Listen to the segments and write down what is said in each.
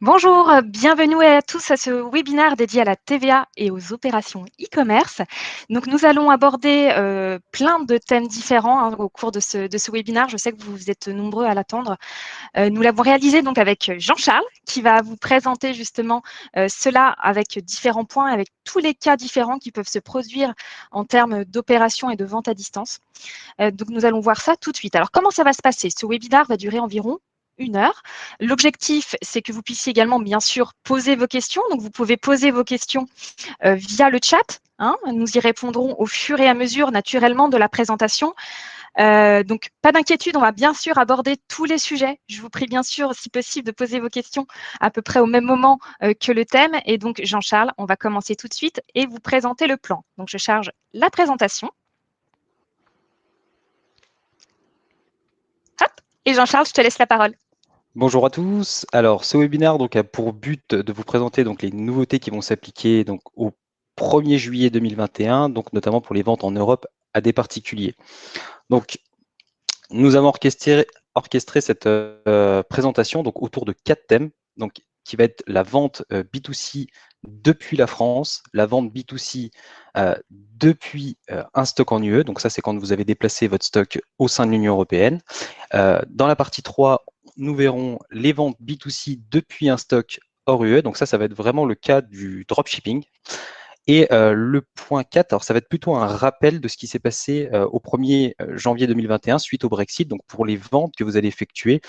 Bonjour, bienvenue à tous à ce webinaire dédié à la TVA et aux opérations e-commerce. Donc, nous allons aborder plein de thèmes différents au cours de ce webinaire. Je sais que vous êtes nombreux à l'attendre. Nous l'avons réalisé donc avec Jean-Charles qui va vous présenter justement cela avec différents points, avec tous les cas différents qui peuvent se produire en termes d'opérations et de vente à distance. Donc, nous allons voir ça tout de suite. Alors, comment ça va se passer? Ce webinaire va durer environ 1 heure. L'objectif, c'est que vous puissiez également, bien sûr, poser vos questions. Donc, vous pouvez poser vos questions via le chat. Nous y répondrons au fur et à mesure, naturellement, de la présentation. Donc, pas d'inquiétude, on va bien sûr aborder tous les sujets. Je vous prie bien sûr, si possible, de poser vos questions à peu près au même moment que le thème. Et donc, Jean-Charles, on va commencer tout de suite et vous présenter le plan. Donc, je charge la présentation. Hop. Et Jean-Charles, je te laisse la parole. Bonjour à tous. Alors, ce webinaire a pour but de vous présenter les nouveautés qui vont s'appliquer au 1er juillet 2021, notamment pour les ventes en Europe à des particuliers. Donc, nous avons orchestré cette présentation autour de 4 thèmes, qui va être la vente B2C depuis la France, la vente B2C depuis un stock en UE, donc ça c'est quand vous avez déplacé votre stock au sein de l'Union européenne. Dans la partie 3, nous verrons les ventes B2C depuis un stock hors UE, donc ça va être vraiment le cas du dropshipping. Et le point 4, alors ça va être plutôt un rappel de ce qui s'est passé au 1er janvier 2021 suite au Brexit, donc pour les ventes que vous allez effectuer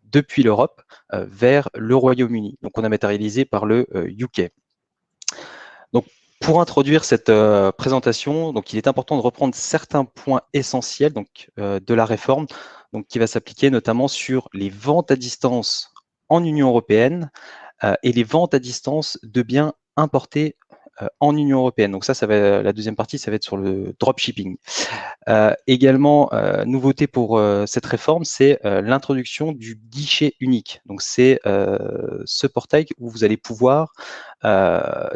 depuis l'Europe vers le Royaume-Uni. Donc on a matérialisé par le UK. Donc pour introduire cette présentation, il est important de reprendre certains points essentiels de la réforme, qui va s'appliquer notamment sur les ventes à distance en Union européenne et les ventes à distance de biens importés en Union européenne. Donc ça va, la deuxième partie, ça va être sur le dropshipping. Également, nouveauté pour cette réforme, c'est l'introduction du guichet unique. Donc c'est ce portail où vous allez pouvoir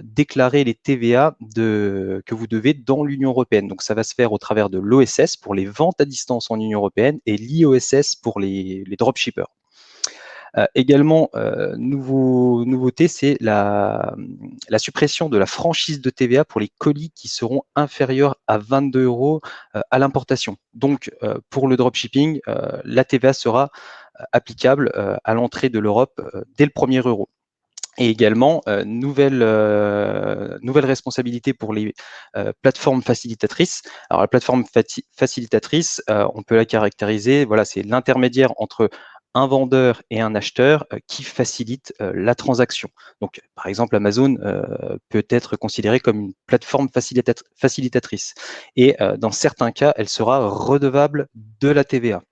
déclarer les TVA que vous devez dans l'Union européenne. Donc ça va se faire au travers de l'OSS pour les ventes à distance en Union européenne et l'IOSS pour les dropshippers. Également, nouveauté, c'est la suppression de la franchise de TVA pour les colis qui seront inférieurs à 22 € à l'importation. Donc, pour le dropshipping, la TVA sera applicable à l'entrée de l'Europe dès le 1er euro. Et également, nouvelle responsabilité pour les plateformes facilitatrices. Alors, la plateforme facilitatrice, on peut la caractériser, voilà, c'est l'intermédiaire entre un vendeur et un acheteur qui facilite la transaction. Donc, par exemple, Amazon peut être considérée comme une plateforme facilitatrice. Et dans certains cas, elle sera redevable de la TVA.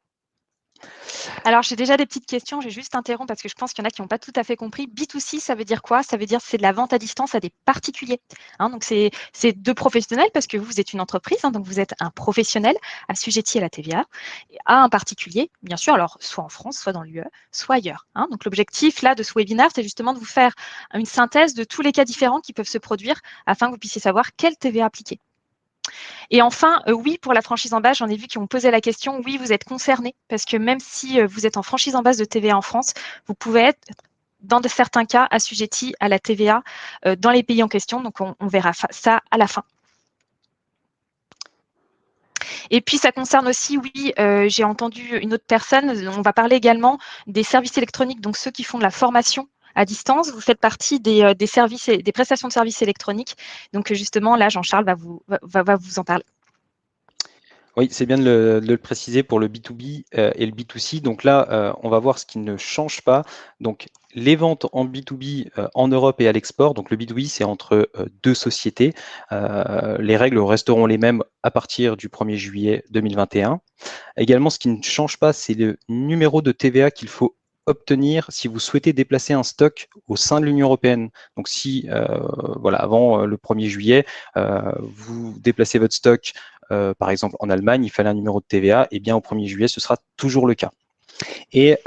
Alors, j'ai déjà des petites questions. Je vais juste interrompre parce que je pense qu'il y en a qui n'ont pas tout à fait compris. B2C, ça veut dire quoi? Ça veut dire que c'est de la vente à distance à des particuliers. Donc, c'est de professionnels parce que vous êtes une entreprise, donc vous êtes un professionnel assujetti à la TVA, à un particulier, bien sûr, alors soit en France, soit dans l'UE, soit ailleurs. Donc, l'objectif là de ce webinaire, c'est justement de vous faire une synthèse de tous les cas différents qui peuvent se produire afin que vous puissiez savoir quelle TVA appliquer. Et enfin, oui, pour la franchise en base, j'en ai vu qui ont posé la question, oui, vous êtes concerné, parce que même si vous êtes en franchise en base de TVA en France, vous pouvez être, dans certains cas, assujetti à la TVA dans les pays en question. Donc, on verra ça à la fin. Et puis, ça concerne aussi, oui, j'ai entendu une autre personne, on va parler également des services électroniques, donc ceux qui font de la formation à distance. Vous faites partie des services, des prestations de services électroniques. Donc, justement, là, Jean-Charles va vous en parler. Oui, c'est bien de le préciser pour le B2B et le B2C. Donc là, on va voir ce qui ne change pas. Donc, les ventes en B2B en Europe et à l'export. Donc, le B2B, c'est entre deux sociétés. Les règles resteront les mêmes à partir du 1er juillet 2021. Également, ce qui ne change pas, c'est le numéro de TVA qu'il faut obtenir si vous souhaitez déplacer un stock au sein de l'Union européenne. Donc, si, voilà, avant le 1er juillet, vous déplacez votre stock par exemple, en Allemagne, il fallait un numéro de TVA, et bien au 1er juillet, ce sera toujours le cas. Et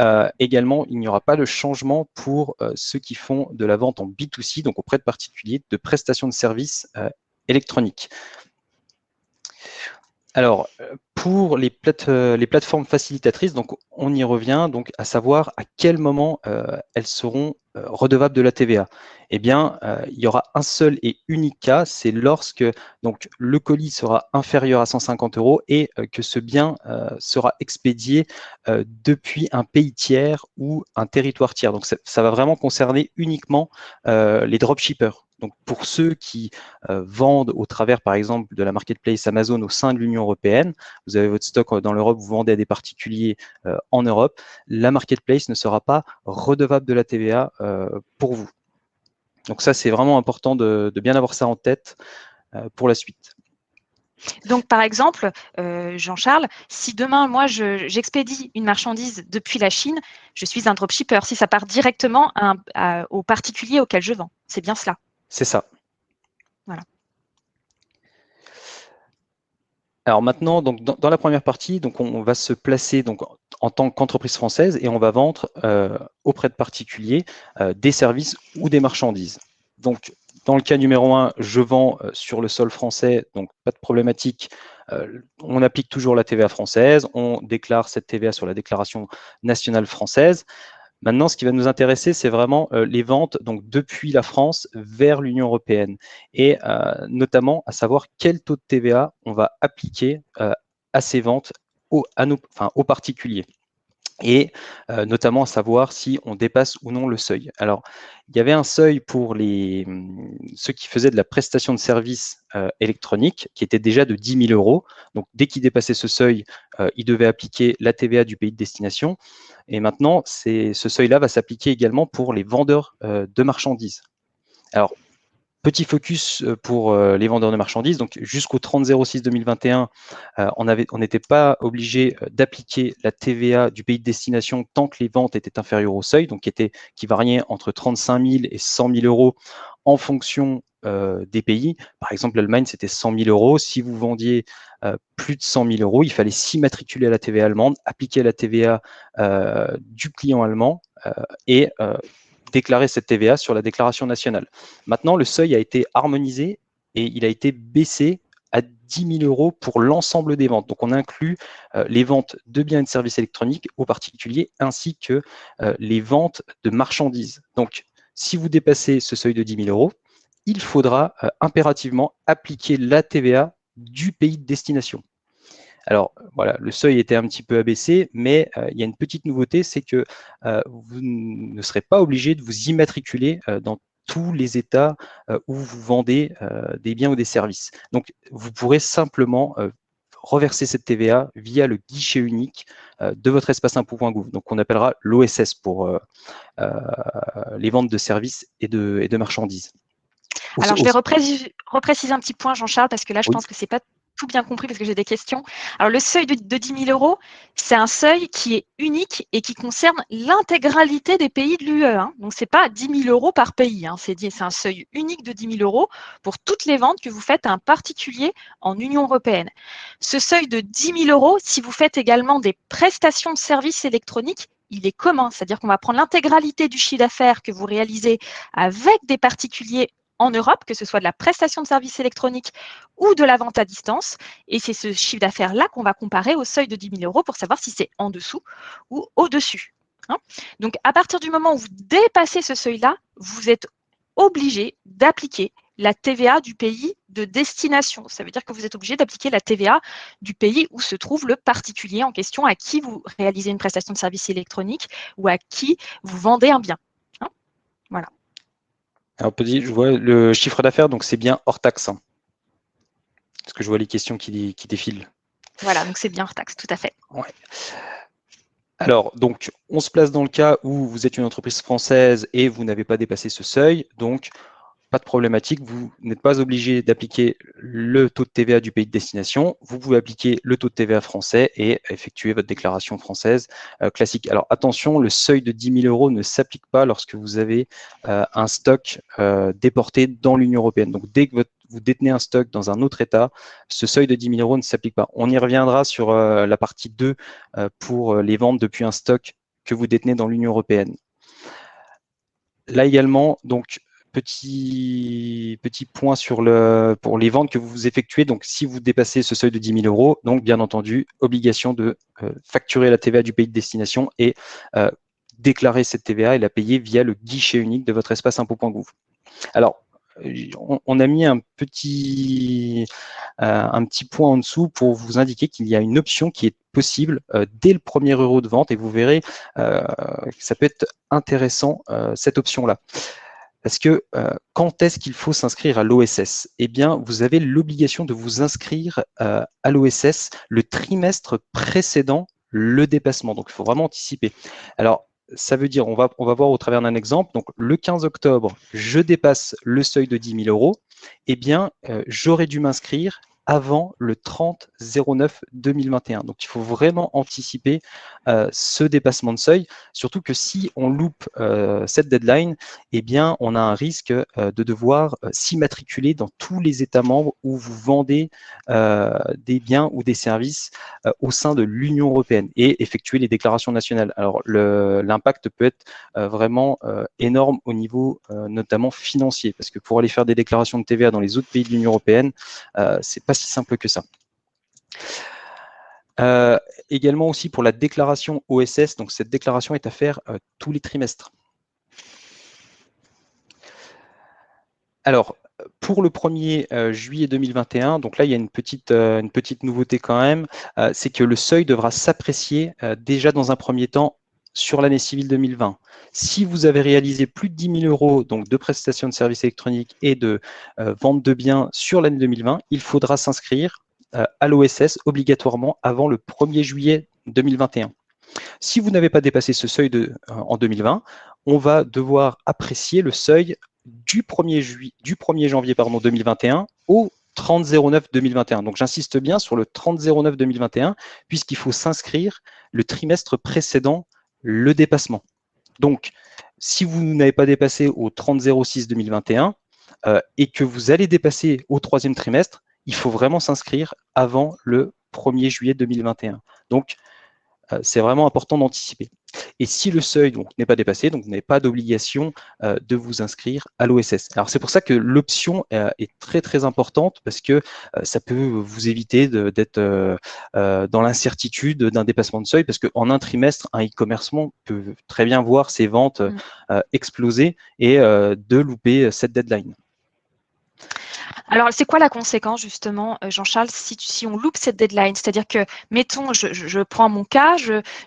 également, il n'y aura pas de changement pour ceux qui font de la vente en B2C, donc auprès de particuliers, de prestations de services électroniques. Alors, pour les plateformes facilitatrices, donc on y revient, donc à savoir à quel moment elles seront redevables de la TVA. Eh bien, il y aura un seul et unique cas, c'est lorsque donc le colis sera inférieur à 150 € et que ce bien sera expédié depuis un pays tiers ou un territoire tiers. Donc, ça va vraiment concerner uniquement les dropshippers. Donc, pour ceux qui vendent au travers, par exemple, de la marketplace Amazon au sein de l'Union européenne, vous avez votre stock dans l'Europe, vous vendez à des particuliers en Europe, la marketplace ne sera pas redevable de la TVA pour vous. Donc ça, c'est vraiment important de bien avoir ça en tête pour la suite. Donc, par exemple, Jean-Charles, si demain, moi, j'expédie une marchandise depuis la Chine, je suis un dropshipper, si ça part directement au particulier auquel je vends. C'est bien cela. C'est ça. Voilà. Alors maintenant, donc, dans la première partie, donc, on va se placer donc, en tant qu'entreprise française et on va vendre auprès de particuliers des services ou des marchandises. Donc, dans le cas numéro 1, je vends sur le sol français, donc pas de problématique. On applique toujours la TVA française, on déclare cette TVA sur la déclaration nationale française. Maintenant, ce qui va nous intéresser, c'est vraiment les ventes donc, depuis la France vers l'Union européenne et notamment à savoir quel taux de TVA on va appliquer à ces ventes aux particuliers et notamment à savoir si on dépasse ou non le seuil. Alors, il y avait un seuil pour ceux qui faisaient de la prestation de services électroniques qui était déjà de 10 000 €. Donc, dès qu'ils dépassaient ce seuil, ils devaient appliquer la TVA du pays de destination. Et maintenant, ce seuil-là va s'appliquer également pour les vendeurs de marchandises. Alors, petit focus pour les vendeurs de marchandises. Donc, jusqu'au 30/06/2021, on n'était pas obligé d'appliquer la TVA du pays de destination tant que les ventes étaient inférieures au seuil, donc qui variait entre 35 000 et 100 000 € en fonction des pays. Par exemple, l'Allemagne, c'était 100 000 €. Si vous vendiez plus de 100 000 €, il fallait s'immatriculer à la TVA allemande, appliquer la TVA du client allemand et déclarer cette TVA sur la déclaration nationale. Maintenant, le seuil a été harmonisé et il a été baissé à 10 000 € pour l'ensemble des ventes. Donc, on inclut les ventes de biens et de services électroniques aux particuliers ainsi que les ventes de marchandises. Donc, si vous dépassez ce seuil de 10 000 €, il faudra impérativement appliquer la TVA du pays de destination. Alors voilà, le seuil était un petit peu abaissé, mais il y a une petite nouveauté, c'est que vous ne serez pas obligé de vous immatriculer dans tous les États où vous vendez des biens ou des services. Donc, vous pourrez simplement reverser cette TVA via le guichet unique de votre espace impôt.gouv, donc on appellera l'OSS pour les ventes de services et de marchandises. Alors, je vais repréciser un petit point, Jean-Charles, parce que là, je Oui, pense que c'est pas tout bien compris parce que j'ai des questions. Alors, le seuil de 10 000 €, c'est un seuil qui est unique et qui concerne l'intégralité des pays de l'UE. Hein. Donc, c'est pas 10 000 € par pays. Hein. C'est un seuil unique de 10 000 € pour toutes les ventes que vous faites à un particulier en Union européenne. Ce seuil de 10 000 €, si vous faites également des prestations de services électroniques, il est commun, c'est-à-dire qu'on va prendre l'intégralité du chiffre d'affaires que vous réalisez avec des particuliers en Europe, que ce soit de la prestation de services électroniques ou de la vente à distance. Et c'est ce chiffre d'affaires-là qu'on va comparer au seuil de 10 000 € pour savoir si c'est en dessous ou au-dessus. Hein. Donc, à partir du moment où vous dépassez ce seuil-là, vous êtes obligé d'appliquer la TVA du pays de destination. Ça veut dire que vous êtes obligé d'appliquer la TVA du pays où se trouve le particulier en question, à qui vous réalisez une prestation de service électronique ou à qui vous vendez un bien. Hein. Voilà. alors petit, je vois le chiffre d'affaires, donc c'est bien hors taxe. Hein, parce que je vois les questions qui défilent. Voilà, donc c'est bien hors taxe, tout à fait. Ouais. Alors, donc, on se place dans le cas où vous êtes une entreprise française et vous n'avez pas dépassé ce seuil. Donc, pas de problématique, vous n'êtes pas obligé d'appliquer le taux de TVA du pays de destination. Vous pouvez appliquer le taux de TVA français et effectuer votre déclaration française classique. Alors attention, le seuil de 10 000 € ne s'applique pas lorsque vous avez un stock déporté dans l'Union européenne. Donc dès que vous détenez un stock dans un autre État, ce seuil de 10 000 € ne s'applique pas. On y reviendra sur la partie 2 pour les ventes depuis un stock que vous détenez dans l'Union européenne. Là également, donc, petit point pour les ventes que vous effectuez. Donc, si vous dépassez ce seuil de 10 000 euros, donc bien entendu, obligation de facturer la TVA du pays de destination et déclarer cette TVA et la payer via le guichet unique de votre espace impôt.gouv. Alors, on a mis un petit point en dessous pour vous indiquer qu'il y a une option qui est possible dès le premier euro de vente, et vous verrez que ça peut être intéressant, cette option-là. Parce que quand est-ce qu'il faut s'inscrire à l'OSS? Eh bien, vous avez l'obligation de vous inscrire à l'OSS le trimestre précédent le dépassement. Donc, il faut vraiment anticiper. Alors, ça veut dire, on va voir au travers d'un exemple. Donc, le 15 octobre, je dépasse le seuil de 10 000 euros. Eh bien, j'aurais dû m'inscrire avant le 30/09/2021. Donc, il faut vraiment anticiper ce dépassement de seuil, surtout que si on loupe cette deadline, eh bien, on a un risque de devoir s'immatriculer dans tous les États membres où vous vendez des biens ou des services au sein de l'Union européenne et effectuer les déclarations nationales. Alors, l'impact peut être vraiment énorme au niveau notamment financier, parce que pour aller faire des déclarations de TVA dans les autres pays de l'Union européenne, c'est pas si simple que ça. Également aussi pour la déclaration OSS, donc cette déclaration est à faire tous les trimestres. Alors, pour le 1er juillet 2021, donc là, il y a une petite nouveauté quand même, c'est que le seuil devra s'apprécier déjà dans un premier temps sur l'année civile 2020. Si vous avez réalisé plus de 10 000 euros donc de prestations de services électroniques et de vente de biens sur l'année 2020, il faudra s'inscrire à l'OSS obligatoirement avant le 1er juillet 2021. Si vous n'avez pas dépassé ce seuil en 2020, on va devoir apprécier le seuil du 1er janvier 2021 au 30/09/2021. Donc j'insiste bien sur le 30/09/2021 puisqu'il faut s'inscrire le trimestre précédent le dépassement. Donc si vous n'avez pas dépassé au 30/06/2021 et que vous allez dépasser au 3e trimestre, il faut vraiment s'inscrire avant le 1er juillet 2021. Donc c'est vraiment important d'anticiper. Et si le seuil n'est pas dépassé, donc vous n'avez pas d'obligation de vous inscrire à l'OSS. Alors c'est pour ça que l'option est très très importante, parce que ça peut vous éviter d'être dans l'incertitude d'un dépassement de seuil, parce qu'en un trimestre, un e-commerçant peut très bien voir ses ventes exploser et de louper cette deadline. Alors, c'est quoi la conséquence, justement, Jean-Charles, si on loupe cette deadline? C'est-à-dire que, mettons, je prends mon cas,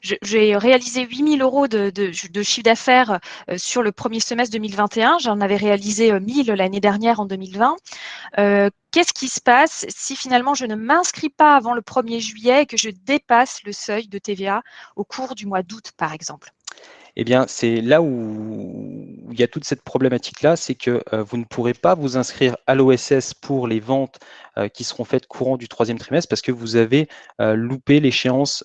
j'ai réalisé 8 000 euros de chiffre d'affaires sur le premier semestre 2021. J'en avais réalisé 1 000 l'année dernière, en 2020. Qu'est-ce qui se passe si finalement je ne m'inscris pas avant le 1er juillet et que je dépasse le seuil de TVA au cours du mois d'août, par exemple? Eh bien, c'est là où il y a toute cette problématique-là, c'est que vous ne pourrez pas vous inscrire à l'OSS pour les ventes qui seront faites courant du 3e trimestre, parce que vous avez loupé l'échéance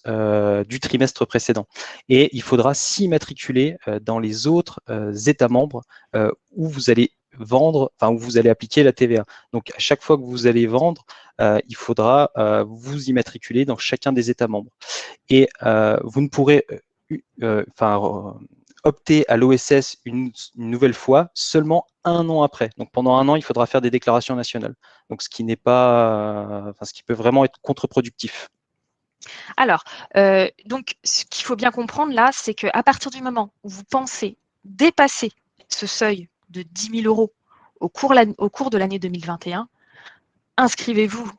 du trimestre précédent. Et il faudra s'immatriculer dans les autres États membres où vous allez vendre, enfin où vous allez appliquer la TVA. Donc, à chaque fois que vous allez vendre, il faudra vous immatriculer dans chacun des États membres. Et vous ne pourrez opter à l'OSS une nouvelle fois seulement 1 an après. Donc pendant 1 an, il faudra faire des déclarations nationales. Donc ce qui n'est pas, ce qui peut vraiment être contre-productif. Alors, donc ce qu'il faut bien comprendre là, c'est qu'à partir du moment où vous pensez dépasser ce seuil de 10 000 euros au cours de l'année 2021, inscrivez-vous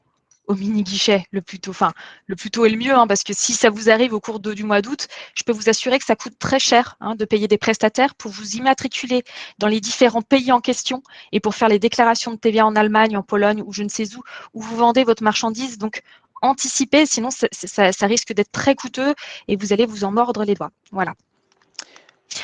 au mini-guichet le plus tôt. Enfin, le plus tôt est le mieux, parce que si ça vous arrive au cours du mois d'août, je peux vous assurer que ça coûte très cher de payer des prestataires pour vous immatriculer dans les différents pays en question et pour faire les déclarations de TVA en Allemagne, en Pologne ou je ne sais où vous vendez votre marchandise. Donc, anticipez, sinon ça risque d'être très coûteux et vous allez vous en mordre les doigts. Voilà.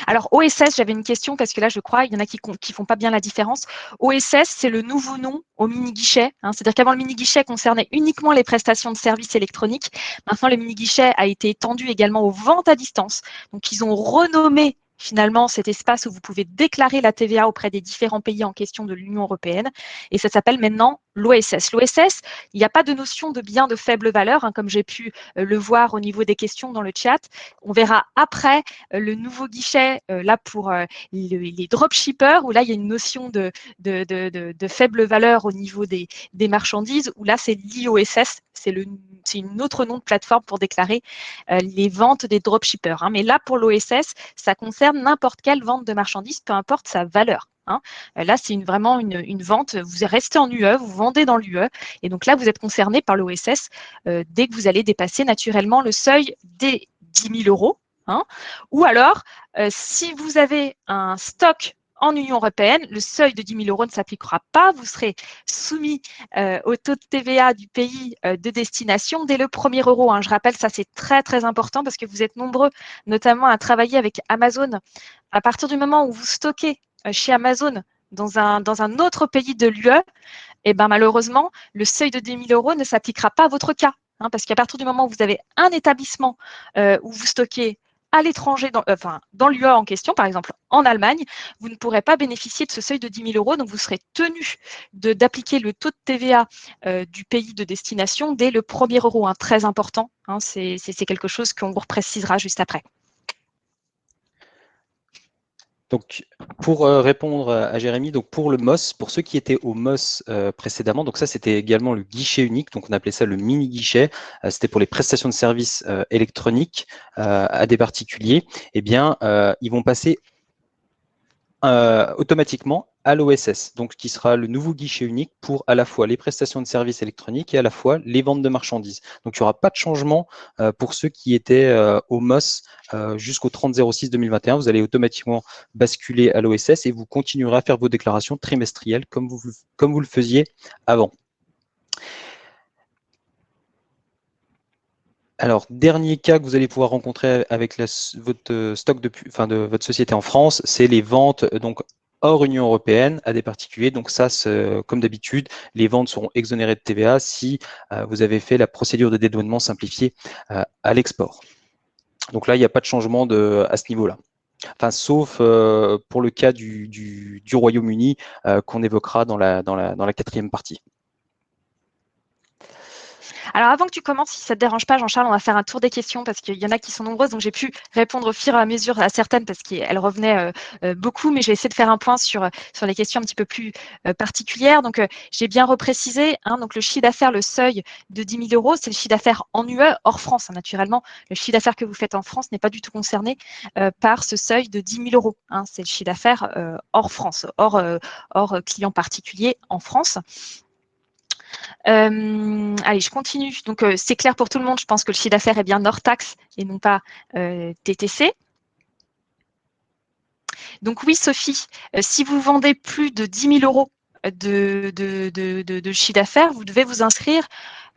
Alors, OSS, j'avais une question parce que là, je crois, il y en a qui font pas bien la différence. OSS, c'est le nouveau nom au mini-guichet. C'est-à-dire qu'avant, le mini-guichet concernait uniquement les prestations de services électroniques. Maintenant, le mini-guichet a été étendu également aux ventes à distance. Donc, ils ont renommé finalement cet espace où vous pouvez déclarer la TVA auprès des différents pays en question de l'Union européenne. Et ça s'appelle maintenant l'OSS. L'OSS, il n'y a pas de notion de bien de faible valeur, hein, comme j'ai pu le voir au niveau des questions dans le chat. On verra après le nouveau guichet, là pour les dropshippers, où là, il y a une notion de faible valeur au niveau des marchandises, où là, c'est l'IOSS, c'est une autre nom de plateforme pour déclarer les ventes des dropshippers. Hein. Mais là, pour l'OSS, ça concerne n'importe quelle vente de marchandises, peu importe sa valeur. Hein. Là, c'est vraiment une vente. Vous restez en UE, vous vendez dans l'UE. Et donc là, vous êtes concerné par l'OSS dès que vous allez dépasser naturellement le seuil des 10 000 euros. Hein. Ou alors, si vous avez un stock en Union européenne, le seuil de 10 000 euros ne s'appliquera pas. Vous serez soumis au taux de TVA du pays de destination dès le premier euro. Hein. Je rappelle, ça c'est très très important parce que vous êtes nombreux, notamment à travailler avec Amazon. À partir du moment où vous stockez chez Amazon dans un autre pays de l'UE, eh ben, malheureusement, le seuil de 10 000 euros ne s'appliquera pas à votre cas. Hein, parce qu'à partir du moment où vous avez un établissement où vous stockez à l'étranger, dans l'UE en question, par exemple en Allemagne, vous ne pourrez pas bénéficier de ce seuil de 10 000 euros. Donc, vous serez tenu d'appliquer le taux de TVA du pays de destination dès le premier euro. Hein, très important. Hein, c'est quelque chose qu'on vous reprécisera juste après. Donc, pour répondre à Jérémy, donc pour le MOS, pour ceux qui étaient au MOS précédemment, donc ça c'était également le guichet unique, donc on appelait ça le mini guichet, c'était pour les prestations de services électroniques à des particuliers, eh bien ils vont passer automatiquement à l'OSS, donc qui sera le nouveau guichet unique pour à la fois les prestations de services électroniques et à la fois les ventes de marchandises. Donc il n'y aura pas de changement pour ceux qui étaient au MOS jusqu'au 30/06/2021. Vous allez automatiquement basculer à l'OSS et vous continuerez à faire vos déclarations trimestrielles comme vous le faisiez avant. Alors, dernier cas que vous allez pouvoir rencontrer avec votre stock de votre société en France, c'est les ventes donc hors Union européenne à des particuliers. Donc ça, comme d'habitude, les ventes seront exonérées de TVA si vous avez fait la procédure de dédouanement simplifiée à l'export. Donc là, il n'y a pas de changement à ce niveau-là. Enfin, sauf pour le cas du Royaume-Uni qu'on évoquera dans la 4e partie. Alors, avant que tu commences, si ça ne te dérange pas, Jean-Charles, on va faire un tour des questions parce qu'il y en a qui sont nombreuses. Donc, j'ai pu répondre au fur et à mesure à certaines parce qu'elles revenaient beaucoup, mais je vais essayer de faire un point sur les questions un petit peu plus particulières. Donc, j'ai bien reprécisé, hein, donc le chiffre d'affaires, le seuil de 10 000 euros, c'est le chiffre d'affaires en UE, hors France. Hein, naturellement, le chiffre d'affaires que vous faites en France n'est pas du tout concerné par ce seuil de 10 000 euros. Hein, c'est le chiffre d'affaires hors France, hors client particulier en France. Allez, je continue. Donc, c'est clair pour tout le monde. Je pense que le chiffre d'affaires est bien hors taxe et non pas TTC. Donc oui, Sophie, si vous vendez plus de 10 000 euros de chiffre d'affaires, vous devez vous inscrire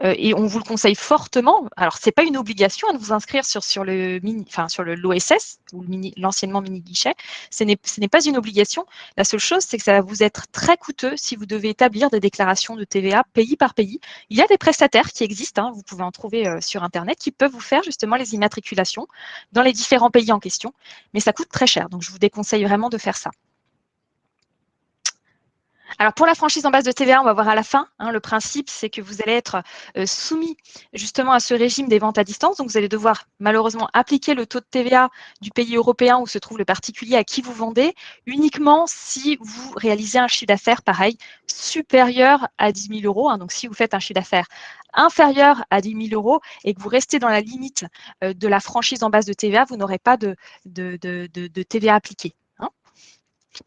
et on vous le conseille fortement. Alors, c'est pas une obligation de vous inscrire sur le l'OSS ou l'anciennement mini guichet. Ce n'est pas une obligation. La seule chose, c'est que ça va vous être très coûteux si vous devez établir des déclarations de TVA pays par pays. Il y a des prestataires qui existent, hein, vous pouvez en trouver sur Internet, qui peuvent vous faire justement les immatriculations dans les différents pays en question, mais ça coûte très cher. Donc, je vous déconseille vraiment de faire ça. Alors, pour la franchise en base de TVA, on va voir à la fin. Hein, le principe, c'est que vous allez être soumis justement à ce régime des ventes à distance. Donc, vous allez devoir malheureusement appliquer le taux de TVA du pays européen où se trouve le particulier à qui vous vendez, uniquement si vous réalisez un chiffre d'affaires, pareil, supérieur à 10 000 euros. Hein, donc, si vous faites un chiffre d'affaires inférieur à 10 000 euros et que vous restez dans la limite de la franchise en base de TVA, vous n'aurez pas de TVA appliquée.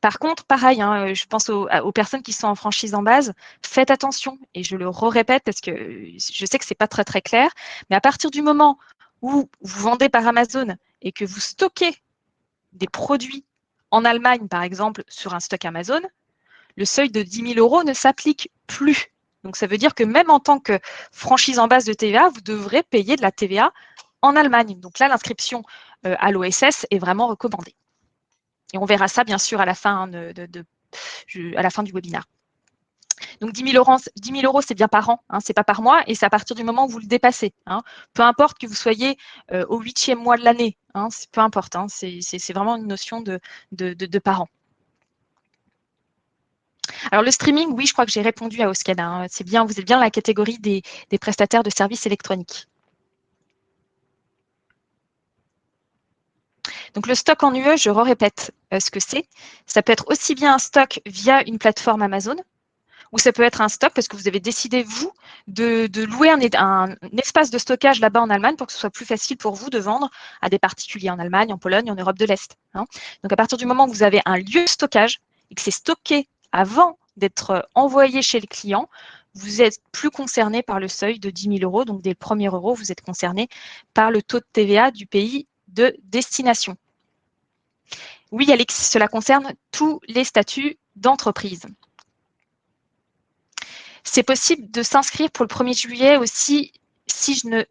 Par contre, pareil, hein, je pense aux personnes qui sont en franchise en base, faites attention, et je le répète parce que je sais que ce n'est pas très très clair, mais à partir du moment où vous vendez par Amazon et que vous stockez des produits en Allemagne, par exemple, sur un stock Amazon, le seuil de 10 000 euros ne s'applique plus. Donc, ça veut dire que même en tant que franchise en base de TVA, vous devrez payer de la TVA en Allemagne. Donc là, l'inscription à l'OSS est vraiment recommandée. Et on verra ça, bien sûr, à la fin, à la fin du webinaire. Donc, 10 000 euros, c'est bien par an, hein, ce n'est pas par mois, et c'est à partir du moment où vous le dépassez. Hein. Peu importe que vous soyez au 8e mois de l'année, hein, peu importe, hein, c'est vraiment une notion de par an. Alors le streaming, oui, je crois que j'ai répondu à Oskada, hein. C'est bien, vous êtes bien dans la catégorie des prestataires de services électroniques. Donc le stock en UE, je répète ce que c'est. Ça peut être aussi bien un stock via une plateforme Amazon, ou ça peut être un stock parce que vous avez décidé, vous, de louer un espace de stockage là-bas en Allemagne pour que ce soit plus facile pour vous de vendre à des particuliers en Allemagne, en Pologne, en Europe de l'Est, hein. Donc à partir du moment où vous avez un lieu de stockage et que c'est stocké avant d'être envoyé chez le client, vous êtes plus concerné par le seuil de 10 000 €. Donc dès le premier euro, vous êtes concerné par le taux de TVA du pays de destination. Oui, Alix, cela concerne tous les statuts d'entreprise. C'est possible de s'inscrire pour le 1er juillet aussi si je ne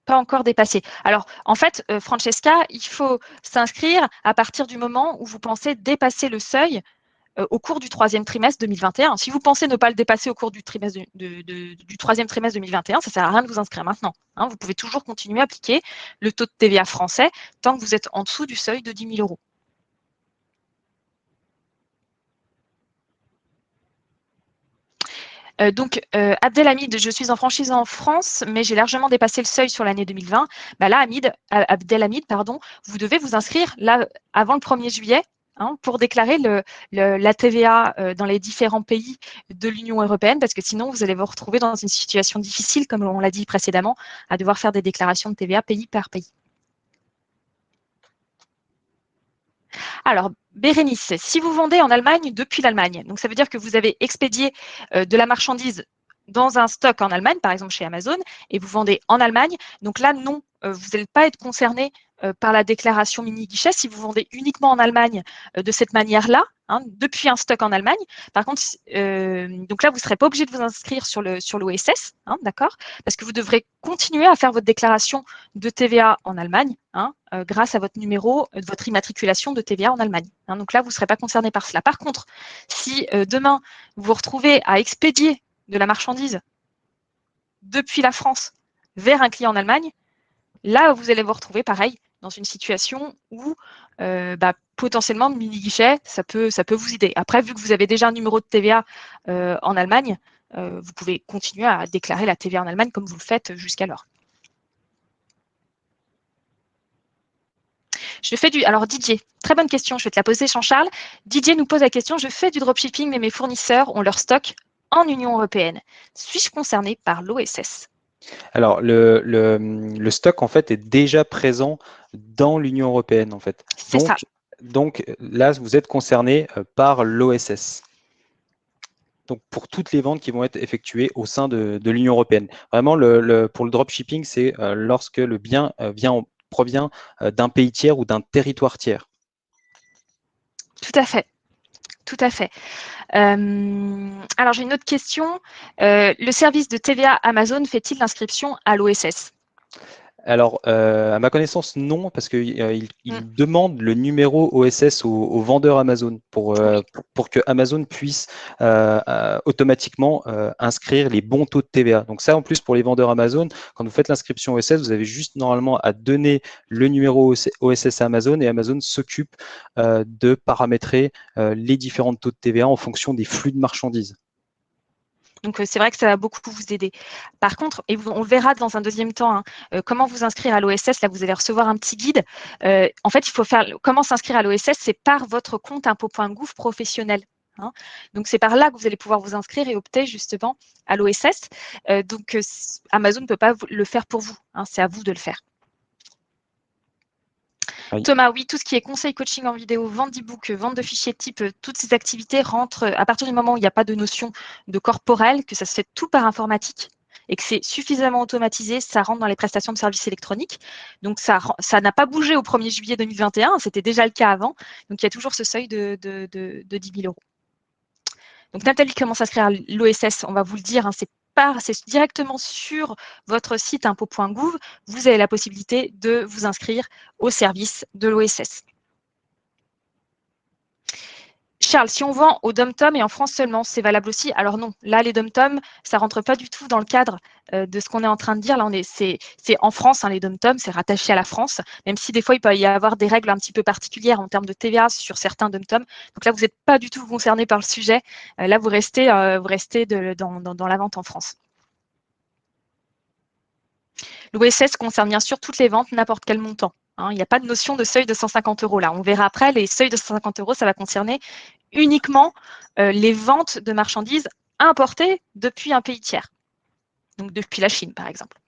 pas encore dépassé. Alors, en fait, Francesca, il faut s'inscrire à partir du moment où vous pensez dépasser le seuil au cours du 3e trimestre 2021. Si vous pensez ne pas le dépasser au cours du 3e trimestre 2021, ça ne sert à rien de vous inscrire maintenant, hein. Vous pouvez toujours continuer à appliquer le taux de TVA français tant que vous êtes en dessous du seuil de 10 000 €. Donc, Abdelhamid, je suis en franchise en France, mais j'ai largement dépassé le seuil sur l'année 2020. Bah là, Abdelhamid, pardon, vous devez vous inscrire là avant le 1er juillet, hein, pour déclarer la TVA dans les différents pays de l'Union européenne, parce que sinon, vous allez vous retrouver dans une situation difficile, comme on l'a dit précédemment, à devoir faire des déclarations de TVA pays par pays. Alors, Bérénice, si vous vendez en Allemagne depuis l'Allemagne, donc ça veut dire que vous avez expédié de la marchandise dans un stock en Allemagne, par exemple chez Amazon, et vous vendez en Allemagne, donc là, non, vous n'allez pas être concerné par la déclaration mini-guichet si vous vendez uniquement en Allemagne de cette manière-là, hein, depuis un stock en Allemagne. Par contre, donc là, vous ne serez pas obligé de vous inscrire sur l'OSS, hein, d'accord, parce que vous devrez continuer à faire votre déclaration de TVA en Allemagne, hein, grâce à votre numéro de votre immatriculation de TVA en Allemagne, hein. Donc là, vous ne serez pas concerné par cela. Par contre, si demain, vous vous retrouvez à expédier de la marchandise depuis la France vers un client en Allemagne, là, vous allez vous retrouver pareil dans une situation où potentiellement mini-guichet, ça peut vous aider. Après, vu que vous avez déjà un numéro de TVA en Allemagne, vous pouvez continuer à déclarer la TVA en Allemagne comme vous le faites jusqu'alors. Alors Didier, très bonne question, je vais te la poser Jean-Charles. Didier nous pose la question, je fais du dropshipping mais mes fournisseurs ont leur stock en Union européenne. Suis-je concerné par l'OSS? Alors, le stock, en fait, est déjà présent dans l'Union européenne, en fait. C'est ça. Donc, là, vous êtes concerné par l'OSS. Donc, pour toutes les ventes qui vont être effectuées au sein de l'Union européenne. Vraiment, pour le dropshipping, c'est lorsque le bien provient d'un pays tiers ou d'un territoire tiers. Tout à fait. Tout à fait. Alors, j'ai une autre question. Le service de TVA Amazon fait-il l'inscription à l'OSS? Alors, à ma connaissance, non, parce qu'il demande le numéro OSS au vendeur Amazon pour que Amazon puisse automatiquement inscrire les bons taux de TVA. Donc ça, en plus, pour les vendeurs Amazon, quand vous faites l'inscription OSS, vous avez juste normalement à donner le numéro OSS à Amazon et Amazon s'occupe de paramétrer les différents taux de TVA en fonction des flux de marchandises. Donc, c'est vrai que ça va beaucoup vous aider. Par contre, et on le verra dans un deuxième temps, hein, comment vous inscrire à l'OSS. Là, vous allez recevoir un petit guide. En fait, il faut faire comment s'inscrire à l'OSS, c'est par votre compte impôts.gouv professionnel, hein. Donc, c'est par là que vous allez pouvoir vous inscrire et opter justement à l'OSS. Donc, Amazon ne peut pas le faire pour vous, hein, c'est à vous de le faire. Oui. Thomas, oui, tout ce qui est conseil coaching en vidéo, vente d'e-book, vente de fichiers type, toutes ces activités rentrent à partir du moment où il n'y a pas de notion de corporel, que ça se fait tout par informatique et que c'est suffisamment automatisé, ça rentre dans les prestations de services électroniques. Donc, ça n'a pas bougé au 1er juillet 2021, c'était déjà le cas avant. Donc, il y a toujours ce seuil de 10 000 €. Donc, Nathalie commence à s'inscrire à l'OSS, on va vous le dire, hein, c'est directement sur votre site impôts.gouv, vous avez la possibilité de vous inscrire au service de l'OSS. Charles, si on vend au dom-tom et en France seulement, c'est valable aussi? Alors non, là, les dom-tom, ça rentre pas du tout dans le cadre de ce qu'on est en train de dire. Là, c'est en France, hein, les dom-tom, c'est rattaché à la France, même si des fois, il peut y avoir des règles un petit peu particulières en termes de TVA sur certains dom-tom. Donc là, vous n'êtes pas du tout concerné par le sujet. Là, vous restez dans la vente en France. L'OSS concerne bien sûr toutes les ventes, n'importe quel montant. Hein, il n'y a pas de notion de seuil de 150 € là. On verra après, les seuils de 150 €, ça va concerner uniquement les ventes de marchandises importées depuis un pays tiers. Donc depuis la Chine, par exemple.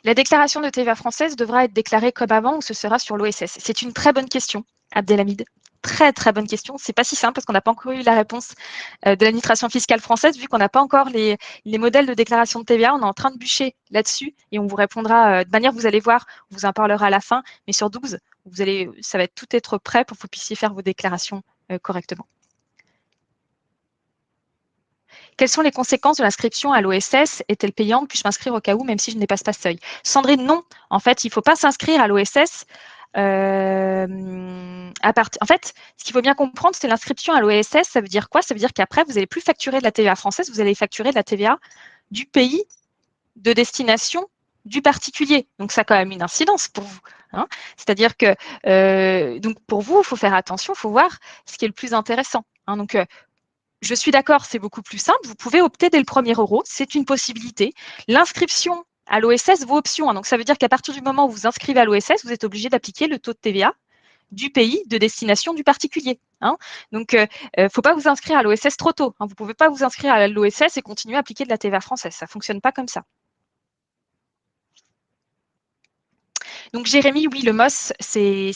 La déclaration de TVA française devra être déclarée comme avant ou ce sera sur l'OSS? C'est une très bonne question, Abdelhamid. Très, très bonne question. C'est pas si simple parce qu'on n'a pas encore eu la réponse de l'administration fiscale française, vu qu'on n'a pas encore les modèles de déclaration de TVA. On est en train de bûcher là-dessus et on vous répondra de manière, vous allez voir, on vous en parlera à la fin, mais sur 12, ça va tout être prêt pour que vous puissiez faire vos déclarations correctement. Quelles sont les conséquences de l'inscription à l'OSS? Est-elle payante? Puis-je m'inscrire au cas où, même si je ne dépasse pas ce seuil? Sandrine, non. En fait, il ne faut pas s'inscrire à l'OSS. En fait, ce qu'il faut bien comprendre, c'est l'inscription à l'OSS. Ça veut dire quoi? Ça veut dire qu'après, vous n'allez plus facturer de la TVA française, vous allez facturer de la TVA du pays de destination du particulier. Donc, ça a quand même une incidence pour vous. Hein. C'est-à-dire que donc pour vous, il faut faire attention, il faut voir ce qui est le plus intéressant. Hein. Donc, je suis d'accord, c'est beaucoup plus simple. Vous pouvez opter dès le premier euro, c'est une possibilité. L'inscription à l'OSS vaut option. Hein. Donc, ça veut dire qu'à partir du moment où vous inscrivez à l'OSS, vous êtes obligé d'appliquer le taux de TVA du pays de destination du particulier. Hein. Donc, il ne faut pas vous inscrire à l'OSS trop tôt. Hein. Vous ne pouvez pas vous inscrire à l'OSS et continuer à appliquer de la TVA française. Ça ne fonctionne pas comme ça. Donc Jérémy, oui, le MOS, c'est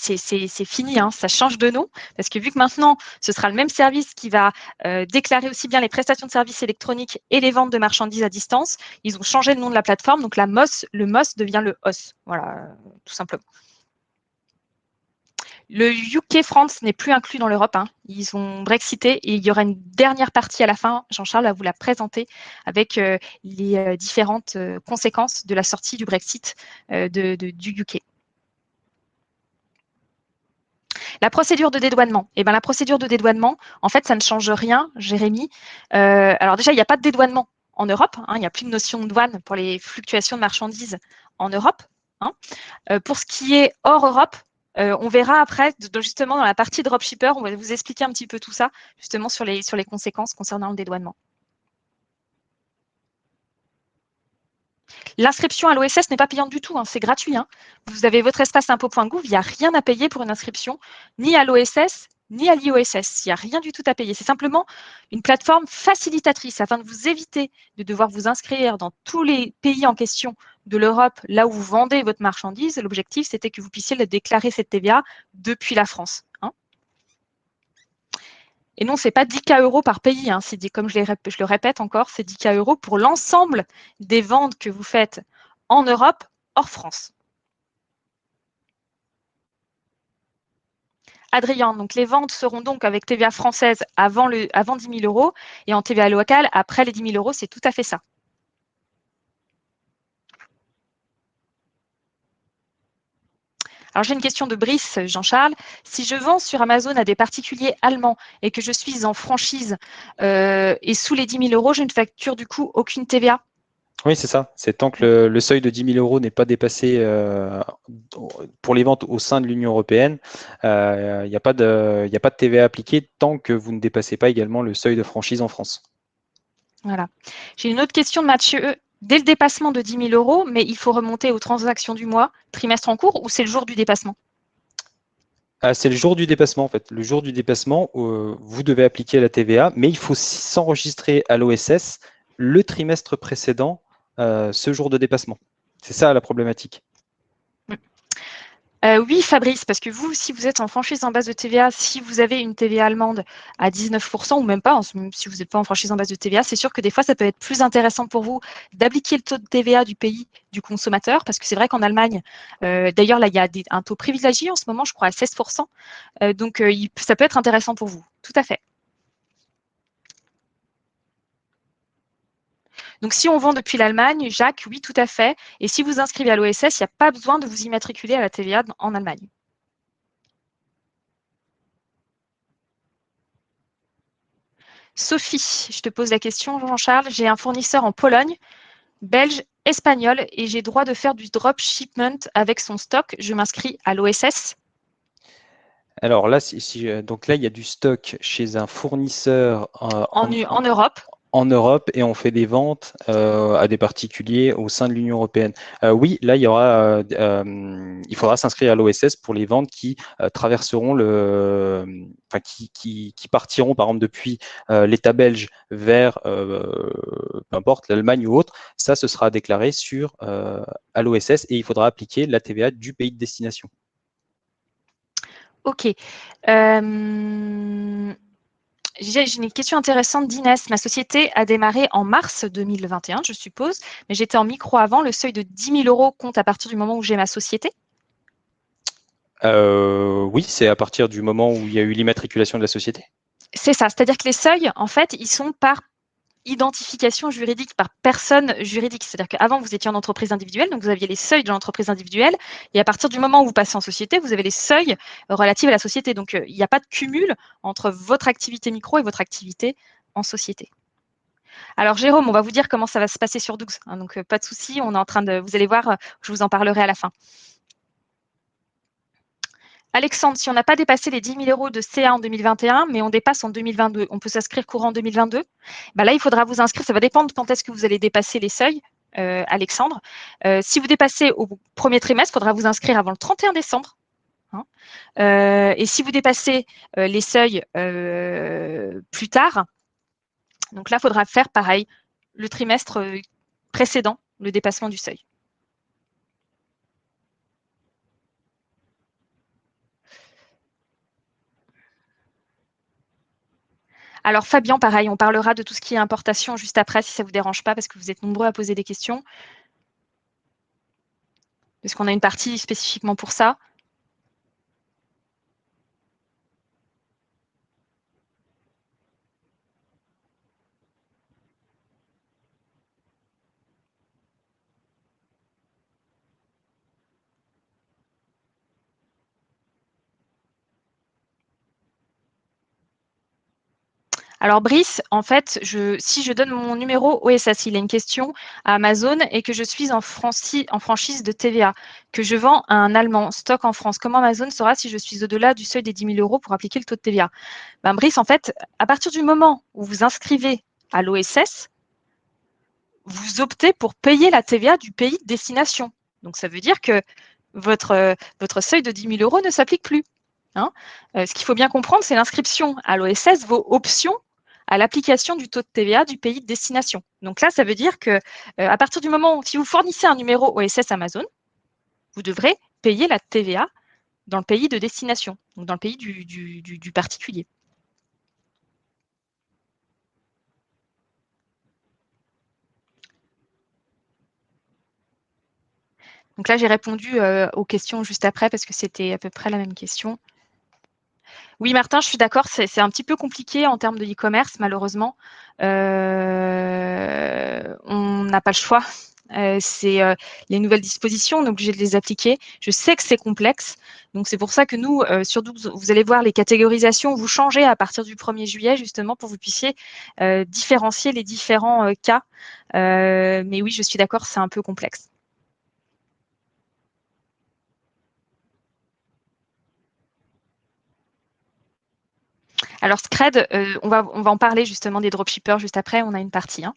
fini, hein, ça change de nom, parce que vu que maintenant, ce sera le même service qui va déclarer aussi bien les prestations de services électroniques et les ventes de marchandises à distance, ils ont changé le nom de la plateforme, donc le MOS devient le OS, voilà, tout simplement. Le UK France n'est plus inclus dans l'Europe, hein. Ils ont Brexité et il y aura une dernière partie à la fin. Jean-Charles va vous la présenter avec les différentes conséquences de la sortie du Brexit du UK. La procédure de dédouanement. Eh ben, la procédure de dédouanement, en fait, ça ne change rien, Jérémy. Alors déjà, il n'y a pas de dédouanement en Europe. Hein, il n'y a plus de notion de douane pour les fluctuations de marchandises en Europe. Hein. Pour ce qui est hors Europe, on verra après, justement, dans la partie dropshipper, on va vous expliquer un petit peu tout ça, justement, sur les conséquences concernant le dédouanement. L'inscription à l'OSS n'est pas payante du tout, hein, c'est gratuit. Hein. Vous avez votre espace impôt.gouv, il n'y a rien à payer pour une inscription, ni à l'OSS, ni à l'IOSS. Il n'y a rien du tout à payer. C'est simplement une plateforme facilitatrice afin de vous éviter de devoir vous inscrire dans tous les pays en question de l'Europe, là où vous vendez votre marchandise. L'objectif, c'était que vous puissiez déclarer cette TVA depuis la France. Hein. Et non, ce n'est pas 10K € par pays. Hein. Comme je le répète encore, c'est 10K € pour l'ensemble des ventes que vous faites en Europe, hors France. Adrien, donc les ventes seront donc avec TVA française avant 10 000 € et en TVA locale après les 10 000 €, c'est tout à fait ça. Alors, j'ai une question de Brice, Jean-Charles. Si je vends sur Amazon à des particuliers allemands et que je suis en franchise et sous les 10 000 €, je ne facture du coup aucune TVA? Oui, c'est ça. C'est tant que le seuil de 10 000 € n'est pas dépassé pour les ventes au sein de l'Union européenne, il n'y a pas de TVA appliquée tant que vous ne dépassez pas également le seuil de franchise en France. Voilà. J'ai une autre question de Mathieu. Dès le dépassement de 10 000 €, mais il faut remonter aux transactions du mois, trimestre en cours, ou c'est le jour du dépassement? C'est le jour du dépassement, en fait. Le jour du dépassement, vous devez appliquer la TVA, mais il faut s'enregistrer à l'OSS le trimestre précédent ce jour de dépassement. C'est ça la problématique. Oui, Fabrice, parce que vous, si vous êtes en franchise en base de TVA, si vous avez une TVA allemande à 19 % ou même pas, même si vous n'êtes pas en franchise en base de TVA, c'est sûr que des fois, ça peut être plus intéressant pour vous d'appliquer le taux de TVA du pays du consommateur, parce que c'est vrai qu'en Allemagne, d'ailleurs, là, il y a un taux privilégié en ce moment, je crois, à 16 %. Donc, ça peut être intéressant pour vous. Tout à fait. Donc, si on vend depuis l'Allemagne, Jacques, oui, tout à fait. Et si vous inscrivez à l'OSS, il n'y a pas besoin de vous immatriculer à la TVA en Allemagne. Sophie, je te pose la question, Jean-Charles. J'ai un fournisseur en Pologne, belge, espagnol, et j'ai droit de faire du drop shipment avec son stock. Je m'inscris à l'OSS. Alors là, donc là, il y a du stock chez un fournisseur En Europe. en Europe et on fait des ventes à des particuliers au sein de l'Union européenne. Oui, là, il faudra s'inscrire à l'OSS pour les ventes qui traverseront qui partiront par exemple depuis l'État belge vers peu importe l'Allemagne ou autre. Ça, ce sera déclaré à l'OSS et il faudra appliquer la TVA du pays de destination. Ok. J'ai une question intéressante d'Inès. Ma société a démarré en mars 2021, je suppose, mais j'étais en micro avant. Le seuil de 10 000 € compte à partir du moment où j'ai ma société? Oui, c'est à partir du moment où il y a eu l'immatriculation de la société. C'est ça, c'est-à-dire que les seuils, en fait, ils sont par identification juridique, par personne juridique. C'est-à-dire qu'avant, vous étiez en entreprise individuelle, donc vous aviez les seuils de l'entreprise individuelle, et à partir du moment où vous passez en société, vous avez les seuils relatifs à la société. Donc, il n'y a pas de cumul entre votre activité micro et votre activité en société. Alors, Jérôme, on va vous dire comment ça va se passer sur Doux. Hein, donc, pas de souci, on est en train de, vous allez voir, je vous en parlerai à la fin. Alexandre, si on n'a pas dépassé les 10 000 € de CA en 2021, mais on dépasse en 2022, on peut s'inscrire courant 2022. Là, il faudra vous inscrire. Ça va dépendre quand est-ce que vous allez dépasser les seuils, Alexandre. Si vous dépassez au premier trimestre, il faudra vous inscrire avant le 31 décembre. Hein. Et si vous dépassez les seuils plus tard, donc là, il faudra faire pareil, le trimestre précédent, le dépassement du seuil. Alors Fabien, pareil, on parlera de tout ce qui est importation juste après, si ça ne vous dérange pas, parce que vous êtes nombreux à poser des questions. Parce qu'on a une partie spécifiquement pour ça. Alors Brice, en fait, si je donne mon numéro OSS, il a une question à Amazon et que je suis en franchise de TVA, que je vends à un Allemand, stock en France, comment Amazon saura si je suis au-delà du seuil des 10 000 € pour appliquer le taux de TVA? Brice, en fait, à partir du moment où vous inscrivez à l'OSS, vous optez pour payer la TVA du pays de destination. Donc ça veut dire que votre seuil de 10 000 € ne s'applique plus. Hein. Ce qu'il faut bien comprendre, c'est l'inscription à l'OSS vaut option à l'application du taux de TVA du pays de destination. Donc là, ça veut dire que à partir du moment où, si vous fournissez un numéro OSS Amazon, vous devrez payer la TVA dans le pays de destination, donc dans le pays du particulier. Donc là, j'ai répondu aux questions juste après parce que c'était à peu près la même question. Oui, Martin, je suis d'accord, c'est un petit peu compliqué en termes de e-commerce, malheureusement. On n'a pas le choix. C'est les nouvelles dispositions, on est obligé de les appliquer. Je sais que c'est complexe, donc c'est pour ça que nous, sur Doux, vous allez voir les catégorisations, vous changez à partir du 1er juillet, justement, pour que vous puissiez différencier les différents cas. Mais oui, je suis d'accord, c'est un peu complexe. Alors, Scred, on va en parler justement des dropshippers juste après, on a une partie. Hein.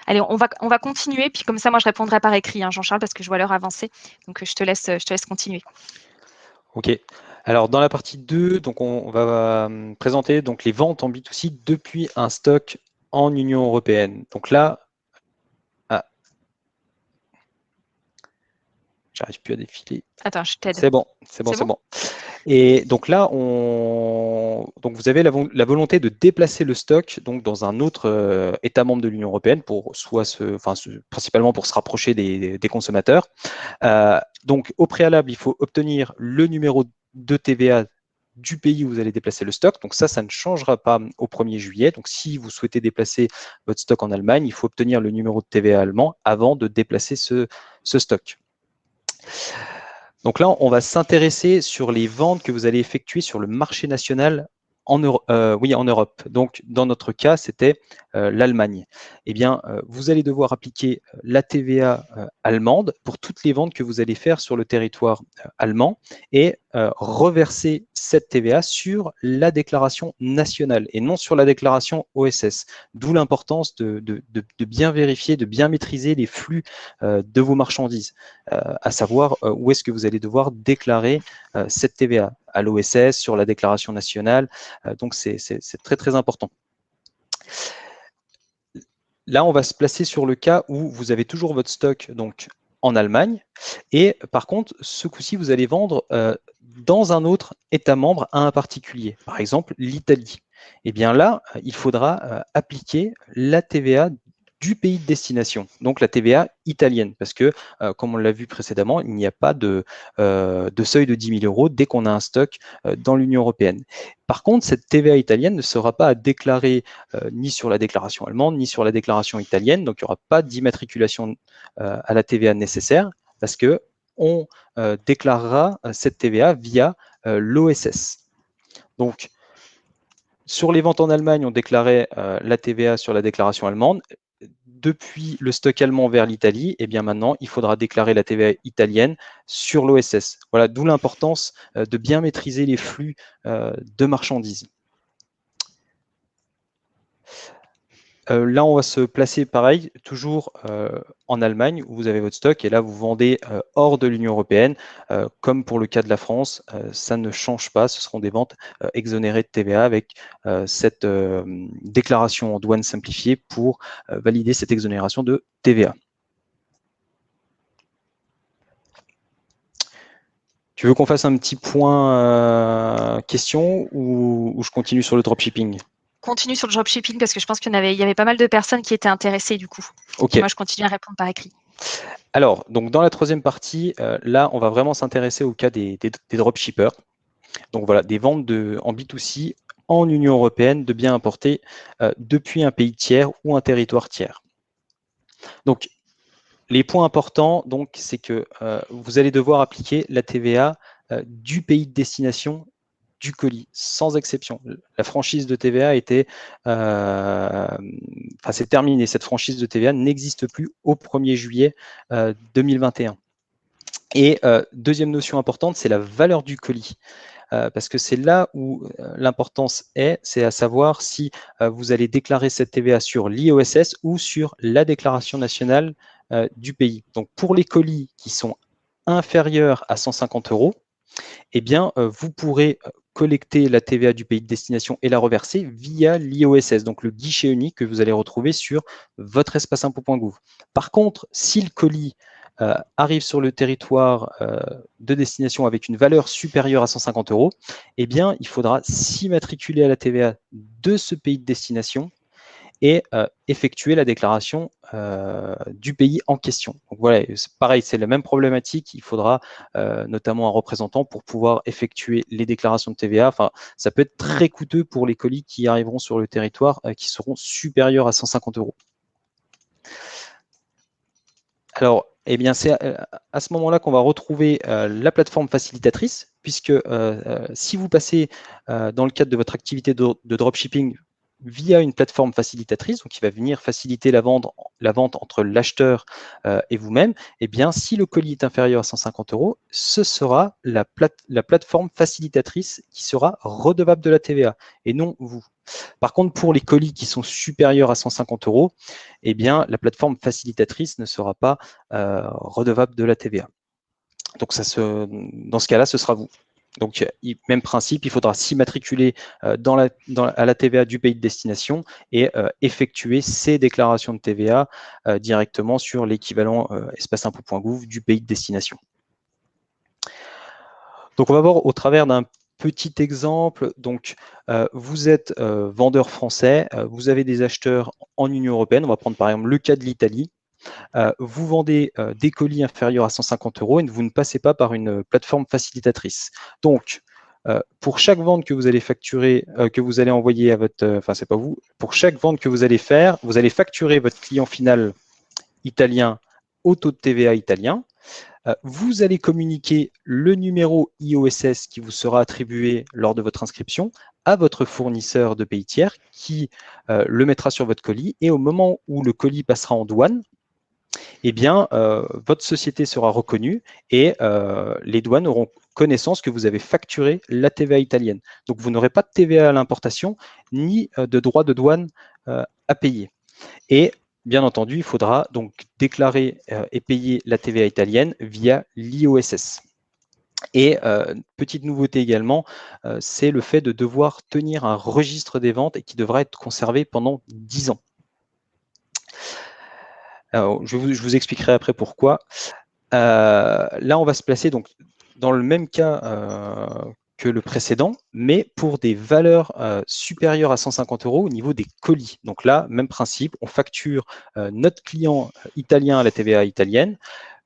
Allez, on va continuer, puis comme ça, moi, je répondrai par écrit, hein, Jean-Charles, parce que je vois l'heure avancer. Donc, je te laisse continuer. OK. Alors, dans la partie 2, donc on va présenter donc, les ventes en B2C depuis un stock en Union européenne. Donc là, j'arrive plus à défiler. Attends, je t'aide. C'est bon. Et donc là, donc vous avez la volonté de déplacer le stock donc, dans un autre État membre de l'Union européenne, pour principalement pour se rapprocher des consommateurs. Donc au préalable, il faut obtenir le numéro de TVA du pays où vous allez déplacer le stock. Donc ça ne changera pas au 1er juillet. Donc si vous souhaitez déplacer votre stock en Allemagne, il faut obtenir le numéro de TVA allemand avant de déplacer ce stock. Donc là, on va s'intéresser sur les ventes que vous allez effectuer sur le marché national en Europe. Donc, dans notre cas, c'était l'Allemagne. Eh bien, vous allez devoir appliquer la TVA allemande pour toutes les ventes que vous allez faire sur le territoire allemand et reverser cette TVA sur la déclaration nationale et non sur la déclaration OSS. D'où l'importance de bien vérifier, de bien maîtriser les flux de vos marchandises, à savoir où est-ce que vous allez devoir déclarer cette TVA à l'OSS, sur la déclaration nationale. Donc, c'est très, très important. Là, on va se placer sur le cas où vous avez toujours votre stock donc, en Allemagne. Et par contre, ce coup-ci, vous allez vendre dans un autre État membre à un particulier, par exemple l'Italie. Et bien là, il faudra appliquer la TVA du pays de destination, donc la TVA italienne, parce que, comme on l'a vu précédemment, il n'y a pas de seuil de 10 000 euros dès qu'on a un stock dans l'Union européenne. Par contre, cette TVA italienne ne sera pas à déclarer ni sur la déclaration allemande, ni sur la déclaration italienne, donc il n'y aura pas d'immatriculation à la TVA nécessaire, parce que on déclarera cette TVA via l'OSS. Donc, sur les ventes en Allemagne, on déclarait la TVA sur la déclaration allemande. Depuis le stock allemand vers l'Italie, et bien maintenant, il faudra déclarer la TVA italienne sur l'OSS. Voilà, d'où l'importance de bien maîtriser les flux de marchandises. Là, on va se placer pareil, toujours en Allemagne, où vous avez votre stock, et là, vous vendez hors de l'Union européenne, comme pour le cas de la France, ça ne change pas, ce seront des ventes exonérées de TVA avec cette déclaration en douane simplifiée pour valider cette exonération de TVA. Tu veux qu'on fasse un petit point question ou je continue sur le dropshipping? Continue sur le dropshipping parce que je pense qu'il y avait pas mal de personnes qui étaient intéressées du coup. Ok. Et moi, je continue à répondre par écrit. Alors, donc dans la troisième partie, là, on va vraiment s'intéresser au cas des dropshippers. Donc voilà, des ventes en B2C en Union européenne de biens importés depuis un pays tiers ou un territoire tiers. Donc, les points importants, c'est que vous allez devoir appliquer la TVA du pays de destination du colis, sans exception. La franchise de TVA c'est terminé. Cette franchise de TVA n'existe plus au 1er juillet 2021. Et deuxième notion importante, c'est la valeur du colis. Parce que c'est là où l'importance c'est à savoir si vous allez déclarer cette TVA sur l'IOSS ou sur la déclaration nationale du pays. Donc pour les colis qui sont inférieurs à 150 euros, eh bien, vous pourrez collecter la TVA du pays de destination et la reverser via l'IOSS, donc le guichet unique que vous allez retrouver sur votre espace-impôt.gouv. Par contre, si le colis arrive sur le territoire de destination avec une valeur supérieure à 150 euros, eh bien, il faudra s'immatriculer à la TVA de ce pays de destination et effectuer la déclaration du pays en question. Donc voilà, pareil, c'est la même problématique. Il faudra notamment un représentant pour pouvoir effectuer les déclarations de TVA. Enfin, ça peut être très coûteux pour les colis qui arriveront sur le territoire qui seront supérieurs à 150 euros. Alors, eh bien, c'est à ce moment-là qu'on va retrouver la plateforme facilitatrice, puisque si vous passez dans le cadre de votre activité de dropshipping via une plateforme facilitatrice, donc qui va venir faciliter la vente entre l'acheteur et vous-même, eh bien, si le colis est inférieur à 150 euros, ce sera la plateforme facilitatrice qui sera redevable de la TVA, et non vous. Par contre, pour les colis qui sont supérieurs à 150 euros, eh bien, la plateforme facilitatrice ne sera pas redevable de la TVA. Donc, dans ce cas-là, ce sera vous. Donc, même principe, il faudra s'immatriculer à la TVA du pays de destination et effectuer ces déclarations de TVA directement sur l'équivalent espace-impôt.gouv du pays de destination. Donc, on va voir au travers d'un petit exemple. Donc, vous êtes vendeur français, vous avez des acheteurs en Union européenne. On va prendre par exemple le cas de l'Italie. Vous vendez des colis inférieurs à 150 euros et vous ne passez pas par une plateforme facilitatrice. Donc, pour chaque vente que vous allez facturer, que vous allez envoyer à votre, c'est pas vous, pour chaque vente que vous allez faire, vous allez facturer votre client final italien au taux de TVA italien. Vous allez communiquer le numéro IOSS qui vous sera attribué lors de votre inscription à votre fournisseur de pays tiers qui le mettra sur votre colis. Et au moment où le colis passera en douane, eh bien, votre société sera reconnue et les douanes auront connaissance que vous avez facturé la TVA italienne. Donc, vous n'aurez pas de TVA à l'importation ni de droits de douane à payer. Et bien entendu, il faudra donc déclarer et payer la TVA italienne via l'IOSS. Et petite nouveauté également, c'est le fait de devoir tenir un registre des ventes et qui devra être conservé pendant 10 ans. Alors, je vous expliquerai après pourquoi. Là, on va se placer donc dans le même cas que le précédent, mais pour des valeurs supérieures à 150 € au niveau des colis. Donc là, même principe, on facture notre client italien à la TVA italienne.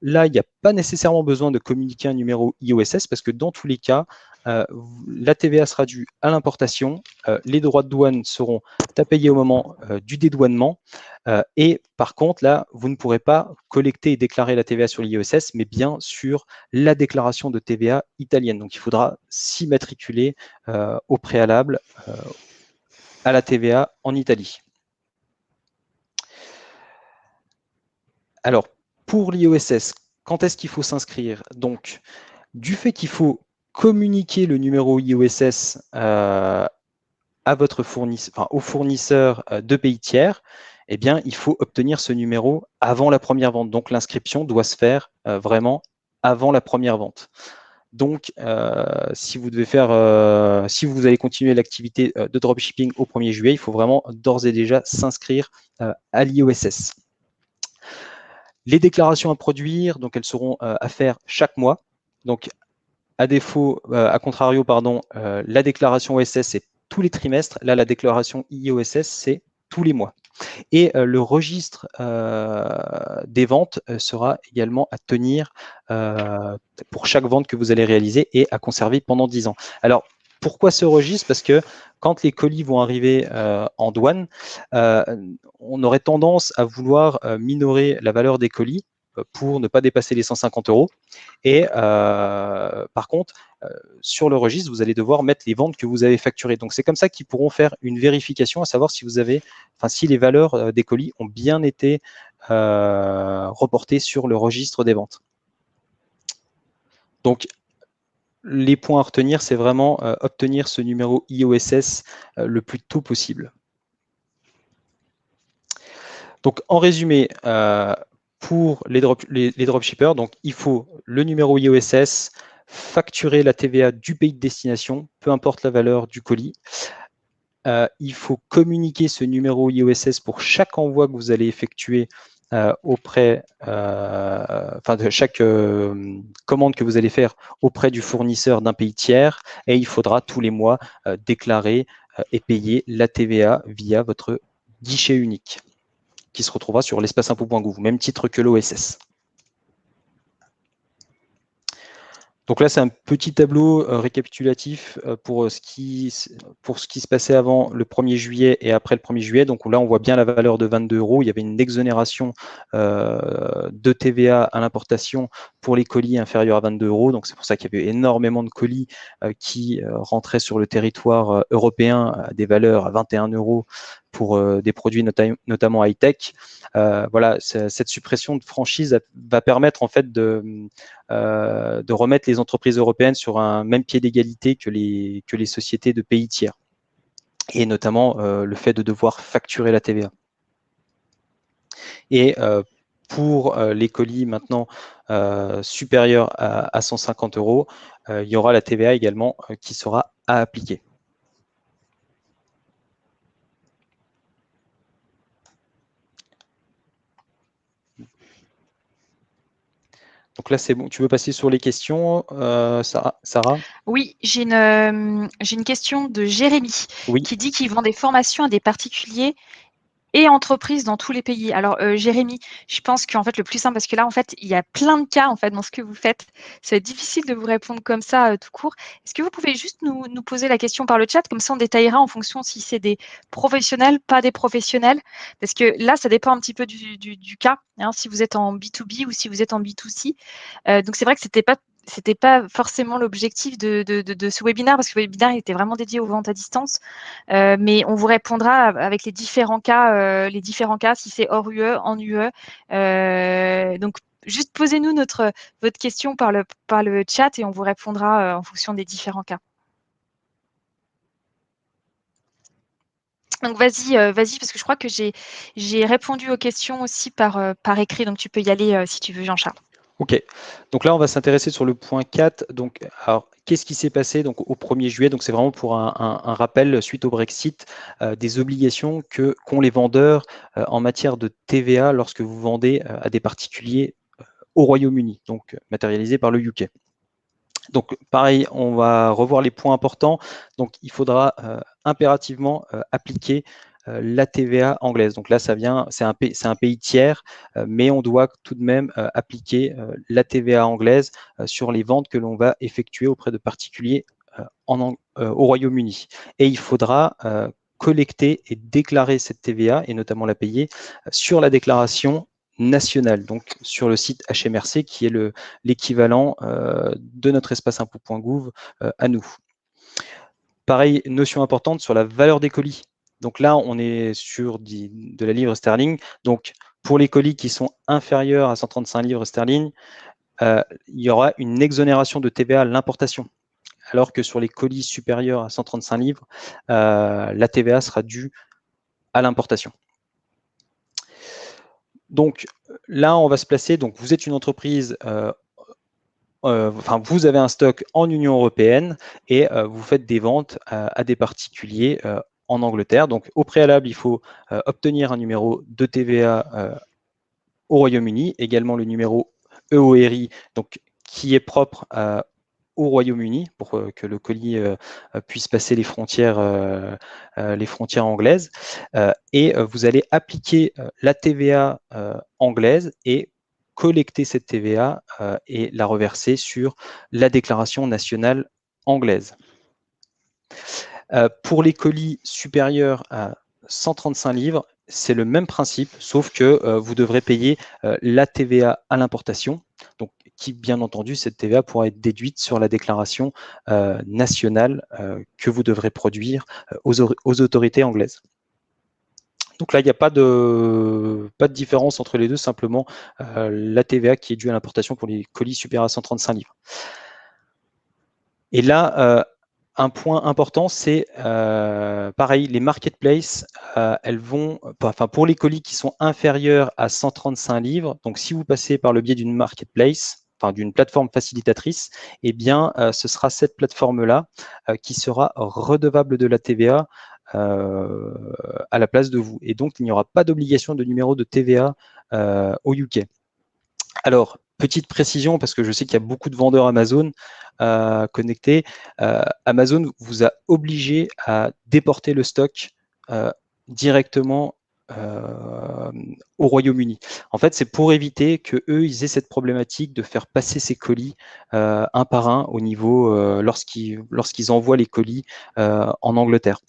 Là, il n'y a pas nécessairement besoin de communiquer un numéro IOSS parce que dans tous les cas, la TVA sera due à l'importation, les droits de douane seront à payer au moment du dédouanement et par contre, là, vous ne pourrez pas collecter et déclarer la TVA sur l'IOSS, mais bien sur la déclaration de TVA italienne. Donc, il faudra s'immatriculer au préalable à la TVA en Italie. Alors, pour l'IOSS, quand est-ce qu'il faut s'inscrire? Donc, du fait qu'il faut communiquer le numéro IOSS à votre fournisseur, enfin, au fournisseur de pays tiers, eh bien, il faut obtenir ce numéro avant la première vente. Donc, l'inscription doit se faire vraiment avant la première vente. Donc, si vous devez faire, si vous allez continuer l'activité de dropshipping au 1er juillet, il faut vraiment d'ores et déjà s'inscrire à l'IOSS. Les déclarations à produire, donc elles seront à faire chaque mois. Donc, à défaut, à contrario, pardon, la déclaration OSS, c'est tous les trimestres. Là, la déclaration IOSS, c'est tous les mois. Et le registre des ventes sera également à tenir pour chaque vente que vous allez réaliser et à conserver pendant 10 ans. Alors, pourquoi ce registre? Parce que quand les colis vont arriver en douane, on aurait tendance à vouloir minorer la valeur des colis pour ne pas dépasser les 150 €. Et par contre, sur le registre, vous allez devoir mettre les ventes que vous avez facturées. Donc, c'est comme ça qu'ils pourront faire une vérification, à savoir si vous avez, enfin, si les valeurs des colis ont bien été reportées sur le registre des ventes. Donc, les points à retenir, c'est vraiment obtenir ce numéro IOSS le plus tôt possible. Donc, en résumé, pour les dropshippers, donc il faut le numéro IOSS, facturer la TVA du pays de destination, peu importe la valeur du colis. Il faut communiquer ce numéro IOSS pour chaque envoi que vous allez effectuer auprès, enfin de chaque commande que vous allez faire auprès du fournisseur d'un pays tiers, et il faudra tous les mois déclarer et payer la TVA via votre guichet unique qui se retrouvera sur l'espaceimpôt.gouv, même titre que l'OSS. Donc là, c'est un petit tableau récapitulatif pour ce qui se passait avant le 1er juillet et après le 1er juillet. Donc là, on voit bien la valeur de 22 €. Il y avait une exonération de TVA à l'importation pour les colis inférieurs à 22 €. Donc c'est pour ça qu'il y avait énormément de colis qui rentraient sur le territoire européen à des valeurs à 21 € pour des produits notamment high-tech. Voilà, cette suppression de franchise va permettre en fait de remettre les entreprises européennes sur un même pied d'égalité que les sociétés de pays tiers, et notamment le fait de devoir facturer la TVA. Et pour les colis maintenant supérieurs à 150 €, il y aura la TVA également qui sera à appliquer. Donc là, c'est bon. Tu veux passer sur les questions, Sarah? Oui, j'ai une question de Jérémy Oui. qui dit qu'il vend des formations à des particuliers et entreprises dans tous les pays. Alors, Jérémy, je pense qu'en fait, le plus simple, parce que là, en fait, il y a plein de cas en fait, dans ce que vous faites. Ça va être difficile de vous répondre comme ça, tout court. Est-ce que vous pouvez juste nous poser la question par le chat? Comme ça, on détaillera en fonction si c'est des professionnels, pas des professionnels. Parce que là, ça dépend un petit peu du cas, hein, si vous êtes en B2B ou si vous êtes en B2C. Donc c'est vrai que c'était pas forcément l'objectif de ce webinaire, parce que le webinaire était vraiment dédié aux ventes à distance. Mais on vous répondra avec les différents cas, si c'est hors UE, en UE. Donc juste posez-nous votre question par le chat et on vous répondra en fonction des différents cas. Donc vas-y, parce que je crois que j'ai répondu aux questions aussi par écrit, donc tu peux y aller si tu veux, Jean-Charles. Ok, donc là on va s'intéresser sur le point 4. Donc, alors, qu'est-ce qui s'est passé donc, au 1er juillet? Donc c'est vraiment pour un rappel suite au Brexit des obligations qu'ont les vendeurs en matière de TVA lorsque vous vendez à des particuliers au Royaume-Uni, donc matérialisé par le UK. Donc pareil, on va revoir les points importants. Donc il faudra impérativement appliquer la TVA anglaise. Donc là, c'est un pays tiers, mais on doit tout de même appliquer la TVA anglaise sur les ventes que l'on va effectuer auprès de particuliers au Royaume-Uni. Et il faudra collecter et déclarer cette TVA, et notamment la payer, sur la déclaration nationale, donc sur le site HMRC, qui est l'équivalent de notre espace impôt.gouv à nous. Pareil, notion importante sur la valeur des colis. Donc là, on est sur de la livre sterling. Donc, pour les colis qui sont inférieurs à 135 livres sterling, il y aura une exonération de TVA à l'importation. Alors que sur les colis supérieurs à 135 livres, la TVA sera due à l'importation. Donc là, on va se placer. Donc, vous êtes une entreprise vous avez un stock en Union européenne et vous faites des ventes à des particuliers en Angleterre. Donc, au préalable, il faut obtenir un numéro de TVA au Royaume-Uni, également le numéro EORI, donc, qui est propre au Royaume-Uni pour que le colis puisse passer les frontières anglaises. Et vous allez appliquer la TVA anglaise et collecter cette TVA et la reverser sur la déclaration nationale anglaise. Pour les colis supérieurs à 135 livres, c'est le même principe, sauf que vous devrez payer la TVA à l'importation, donc qui, bien entendu, cette TVA pourra être déduite sur la déclaration nationale que vous devrez produire aux autorités anglaises. Donc là, il n'y a pas de différence entre les deux, simplement la TVA qui est due à l'importation pour les colis supérieurs à 135 livres. Et là, un point important, c'est pareil, les marketplaces, elles vont, pour les colis qui sont inférieurs à 135 livres, donc si vous passez par le biais d'une marketplace, d'une plateforme facilitatrice, eh bien, ce sera cette plateforme-là qui sera redevable de la TVA à la place de vous. Et donc, il n'y aura pas d'obligation de numéro de TVA au UK. Alors, petite précision, parce que je sais qu'il y a beaucoup de vendeurs Amazon connectés. Amazon vous a obligé à déporter le stock directement au Royaume-Uni. En fait, c'est pour éviter qu'eux, ils aient cette problématique de faire passer ces colis un par un au niveau lorsqu'ils envoient les colis en Angleterre.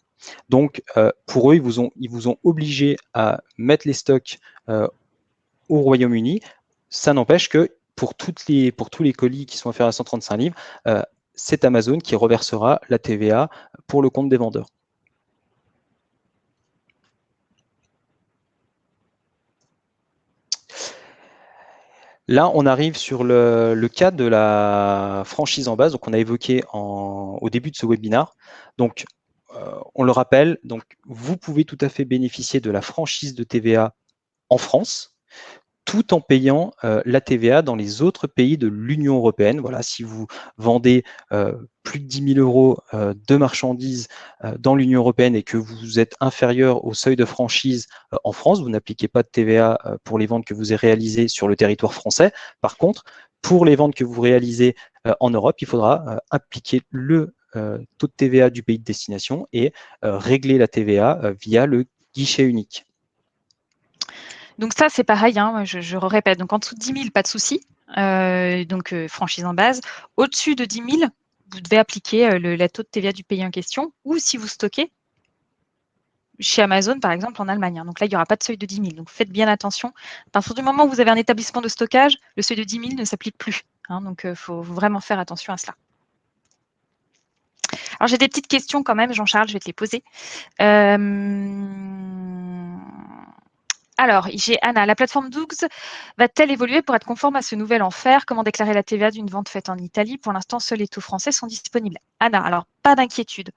Donc, pour eux, ils vous ont obligé à mettre les stocks au Royaume-Uni. Ça n'empêche que pour tous les colis qui sont inférieurs à 135 livres, c'est Amazon qui reversera la TVA pour le compte des vendeurs. Là, on arrive sur le cas de la franchise en base, donc on a évoqué au début de ce webinaire. Donc, on le rappelle, donc vous pouvez tout à fait bénéficier de la franchise de TVA en France, tout en payant la TVA dans les autres pays de l'Union européenne. Voilà, si vous vendez plus de 10 000 euros de marchandises dans l'Union européenne et que vous êtes inférieur au seuil de franchise en France, vous n'appliquez pas de TVA pour les ventes que vous avez réalisées sur le territoire français. Par contre, pour les ventes que vous réalisez en Europe, il faudra appliquer le taux de TVA du pays de destination et régler la TVA via le guichet unique. Donc ça, c'est pareil, hein, je répète. Donc en dessous de 10 000, pas de souci. Franchise en base. Au-dessus de 10 000, vous devez appliquer la taux de TVA du pays en question, ou si vous stockez chez Amazon, par exemple, en Allemagne. Donc là, il n'y aura pas de seuil de 10 000. Donc faites bien attention. À partir du moment où vous avez un établissement de stockage, le seuil de 10 000 ne s'applique plus. Donc il faut vraiment faire attention à cela. Alors j'ai des petites questions quand même, Jean-Charles, je vais te les poser. Alors, j'ai Anna. La plateforme Dougs va-t-elle évoluer pour être conforme à ce nouvel enfer? Comment déclarer la TVA d'une vente faite en Italie? Pour l'instant, seuls les taux français sont disponibles. Anna, alors pas d'inquiétude.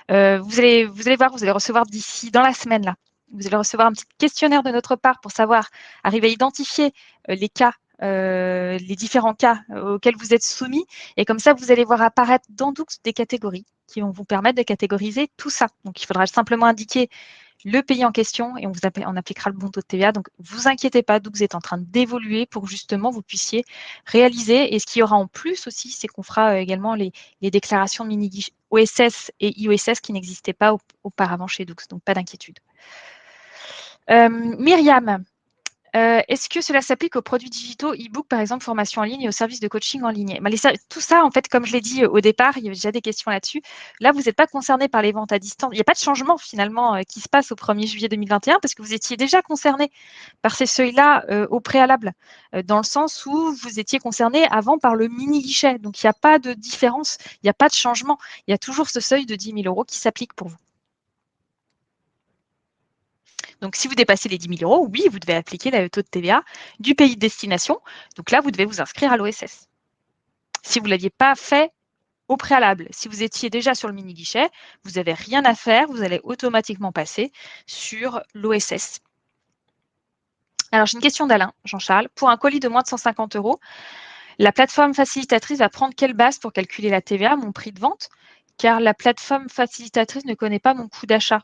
Vous allez voir, vous allez recevoir d'ici dans la semaine là. Vous allez recevoir un petit questionnaire de notre part pour savoir, arriver à identifier les cas, les différents cas auxquels vous êtes soumis. Et comme ça, vous allez voir apparaître dans Dougs des catégories qui vont vous permettre de catégoriser tout ça. Donc, il faudra simplement indiquer le pays en question et on appliquera le bon taux de TVA. Donc, vous inquiétez pas, Dougs est en train d'évoluer pour que justement vous puissiez réaliser. Et ce qu'il y aura en plus aussi, c'est qu'on fera également les déclarations de mini-guichets OSS et IOSS qui n'existaient pas auparavant chez Dougs. Donc, pas d'inquiétude. Myriam, est-ce que cela s'applique aux produits digitaux, e-book, par exemple, formation en ligne et aux services de coaching en ligne? Tout ça, en fait, comme je l'ai dit au départ, il y avait déjà des questions là-dessus. Là, vous n'êtes pas concerné par les ventes à distance. Il n'y a pas de changement, finalement, qui se passe au 1er juillet 2021 parce que vous étiez déjà concerné par ces seuils-là au préalable, dans le sens où vous étiez concerné avant par le mini-guichet. Donc, il n'y a pas de différence, il n'y a pas de changement. Il y a toujours ce seuil de 10 000 € qui s'applique pour vous. Donc, si vous dépassez les 10 000 €, oui, vous devez appliquer le taux de TVA du pays de destination. Donc là, vous devez vous inscrire à l'OSS. Si vous ne l'aviez pas fait au préalable, si vous étiez déjà sur le mini-guichet, vous n'avez rien à faire, vous allez automatiquement passer sur l'OSS. Alors, j'ai une question d'Alain, Jean-Charles. Pour un colis de moins de 150 €, la plateforme facilitatrice va prendre quelle base pour calculer la TVA, mon prix de vente? Car la plateforme facilitatrice ne connaît pas mon coût d'achat.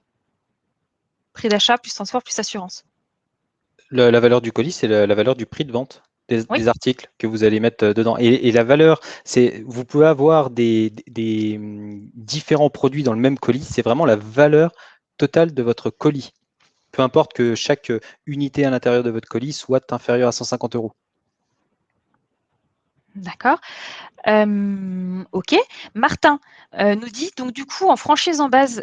Prix d'achat plus transport plus assurance. La valeur du colis, c'est la valeur du prix de vente Oui. des articles que vous allez mettre dedans. Et la valeur, vous pouvez avoir des différents produits dans le même colis, c'est vraiment la valeur totale de votre colis. Peu importe que chaque unité à l'intérieur de votre colis soit inférieure à 150 €. D'accord. Ok. Martin nous dit, donc du coup, en franchise en base,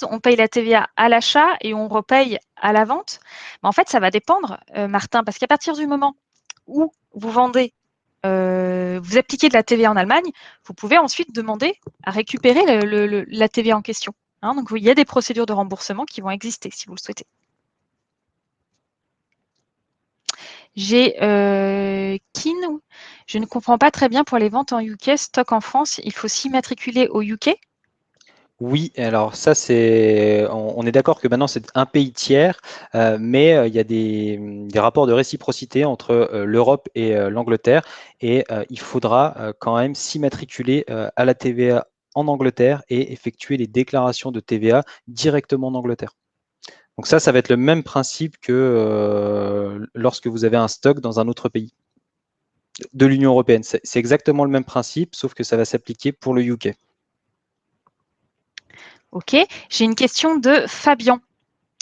on paye la TVA à l'achat et on repaye à la vente. Mais en fait, ça va dépendre, Martin, parce qu'à partir du moment où vous vendez, vous appliquez de la TVA en Allemagne, vous pouvez ensuite demander à récupérer la TVA en question. Donc, il y a des procédures de remboursement qui vont exister si vous le souhaitez. J'ai Kin. Je ne comprends pas très bien pour les ventes en UK, stock en France, il faut s'immatriculer au UK? Oui, alors ça, on est d'accord que maintenant c'est un pays tiers, mais il y a des rapports de réciprocité entre l'Europe et l'Angleterre, et il faudra quand même s'immatriculer à la TVA en Angleterre et effectuer les déclarations de TVA directement en Angleterre. Donc ça va être le même principe que lorsque vous avez un stock dans un autre pays de l'Union européenne. C'est exactement le même principe, sauf que ça va s'appliquer pour le UK. Ok. J'ai une question de Fabien.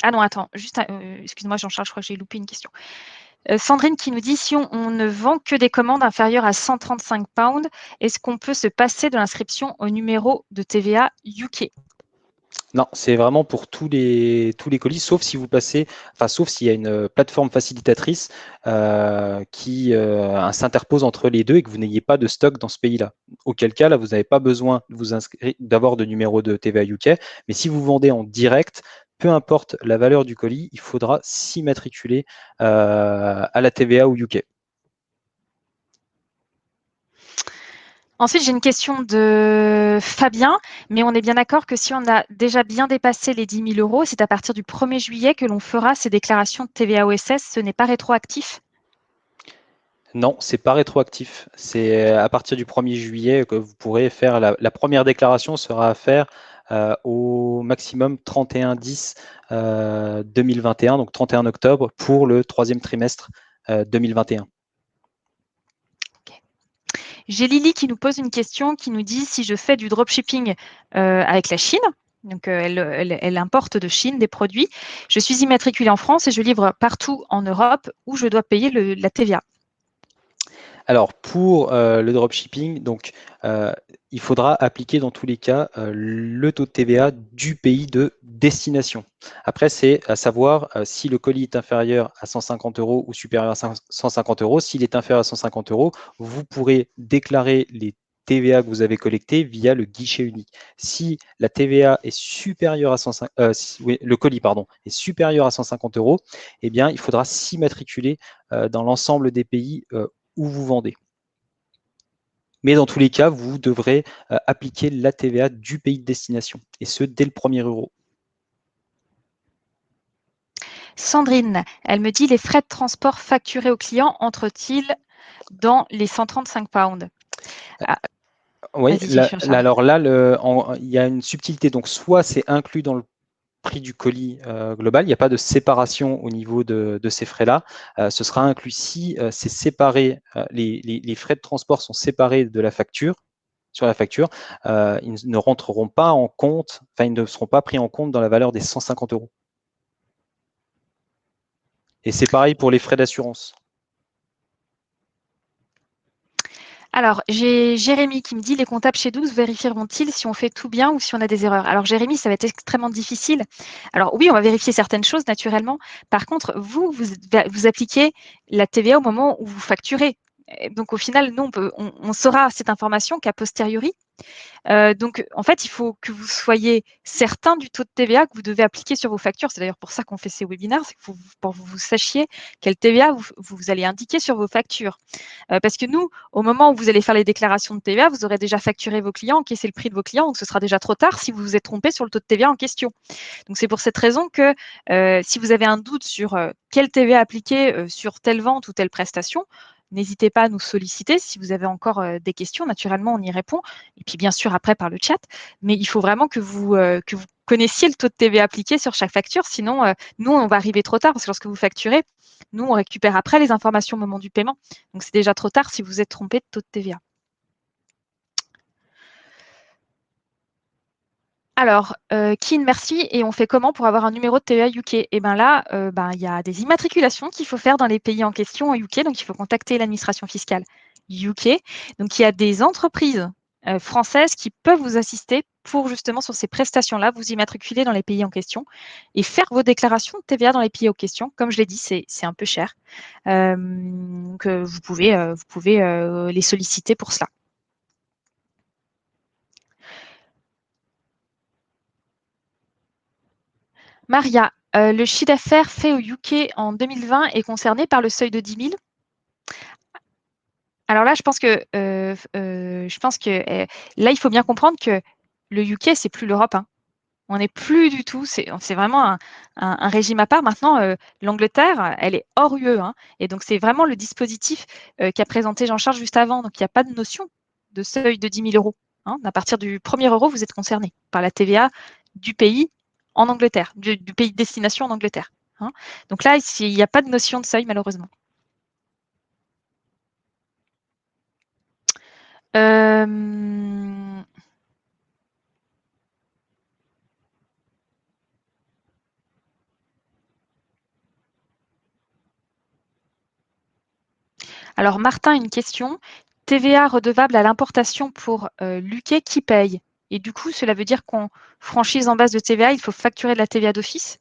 Ah non, attends, juste, excuse-moi Jean-Charles, je crois que j'ai loupé une question. Sandrine qui nous dit, si on ne vend que des commandes inférieures à 135 pounds, est-ce qu'on peut se passer de l'inscription au numéro de TVA UK? Non, c'est vraiment pour tous les colis, sauf si vous passez, enfin, sauf s'il y a une plateforme facilitatrice qui s'interpose entre les deux et que vous n'ayez pas de stock dans ce pays-là. Auquel cas, là, vous n'avez pas besoin de vous inscrire, d'avoir de numéro de TVA UK. Mais si vous vendez en direct, peu importe la valeur du colis, il faudra s'immatriculer à la TVA au UK. Ensuite, j'ai une question de Fabien, mais on est bien d'accord que si on a déjà bien dépassé les 10 000 €, c'est à partir du 1er juillet que l'on fera ces déclarations de TVA OSS, ce n'est pas rétroactif? Non, c'est pas rétroactif. C'est à partir du 1er juillet que vous pourrez faire la première déclaration sera à faire au maximum 31/10 2021, donc 31 octobre pour le 3e trimestre 2021. Okay. J'ai Lily qui nous pose une question, qui nous dit, si je fais du dropshipping avec la Chine, Donc, elle importe de Chine des produits. Je suis immatriculée en France et je livre partout en Europe où je dois payer la TVA. Alors, pour le dropshipping, donc, il faudra appliquer dans tous les cas le taux de TVA du pays de destination. Après, c'est à savoir si le colis est inférieur à 150 € ou supérieur à 150 €. S'il est inférieur à 150 €, vous pourrez déclarer les TVA que vous avez collectés via le guichet unique. Si la TVA est supérieure à 150, oui, le colis, pardon, est supérieur à 150 €, eh bien, il faudra s'immatriculer dans l'ensemble des pays où vous vendez. Mais dans tous les cas, vous devrez appliquer la TVA du pays de destination, et ce, dès le premier euro. Sandrine, elle me dit les frais de transport facturés aux clients entrent-ils dans les 135 pounds? Ah, Oui, vas-y, Charles. alors là, il y a une subtilité. Donc, soit c'est inclus dans le prix du colis global, il n'y a pas de séparation au niveau de ces frais-là. Ce sera inclus si c'est séparé, les frais de transport sont séparés de la facture, sur la facture, ils ne rentreront pas en compte, enfin, ils ne seront pas pris en compte dans la valeur des 150 €. Et c'est pareil pour les frais d'assurance. Alors, j'ai Jérémy qui me dit les comptables chez 12 vérifieront-ils si on fait tout bien ou si on a des erreurs? Alors, Jérémy, ça va être extrêmement difficile. Alors, oui, on va vérifier certaines choses naturellement. Par contre, vous appliquez la TVA au moment où vous facturez. Et donc, au final, nous, on saura cette information qu'a posteriori. Donc, en fait, il faut que vous soyez certain du taux de TVA que vous devez appliquer sur vos factures. C'est d'ailleurs pour ça qu'on fait ces webinaires, c'est pour que vous sachiez quelle TVA vous allez indiquer sur vos factures. Parce que nous, au moment où vous allez faire les déclarations de TVA, vous aurez déjà facturé vos clients, encaissé le prix de vos clients, donc ce sera déjà trop tard si vous vous êtes trompé sur le taux de TVA en question. Donc, c'est pour cette raison que si vous avez un doute sur quelle TVA appliquer sur telle vente ou telle prestation, n'hésitez pas à nous solliciter si vous avez encore des questions. Naturellement, on y répond. Et puis, bien sûr, après, par le chat. Mais il faut vraiment que vous connaissiez le taux de TVA appliqué sur chaque facture. Sinon, nous, on va arriver trop tard parce que lorsque vous facturez, nous, on récupère après les informations au moment du paiement. Donc, c'est déjà trop tard si vous êtes trompé de taux de TVA. Alors, Kin, merci. Et on fait comment pour avoir un numéro de TVA UK? Eh bien là, il y a des immatriculations qu'il faut faire dans les pays en question en UK. Donc, il faut contacter l'administration fiscale UK. Donc, il y a des entreprises françaises qui peuvent vous assister pour justement sur ces prestations-là, vous immatriculer dans les pays en question et faire vos déclarations de TVA dans les pays en question. Comme je l'ai dit, c'est un peu cher. Donc, vous pouvez les solliciter pour cela. Maria, le chiffre d'affaires fait au UK en 2020 est concerné par le seuil de 10 000? Alors là, je pense que là, il faut bien comprendre que le UK, c'est plus l'Europe, hein. On n'est plus du tout, c'est vraiment un régime à part. Maintenant, l'Angleterre, elle est hors UE, hein, et donc c'est vraiment le dispositif qu'a présenté Jean-Charles juste avant. Donc il n'y a pas de notion de seuil de 10 000 €, hein. À partir du premier euro, vous êtes concerné par la TVA du pays en Angleterre, du pays de destination en Angleterre, hein. Donc là, il n'y a pas de notion de seuil, malheureusement. Alors, Martin, une question. TVA redevable à l'importation pour l'UK, qui paye? Et du coup, cela veut dire qu'en franchise en base de TVA, il faut facturer de la TVA d'office?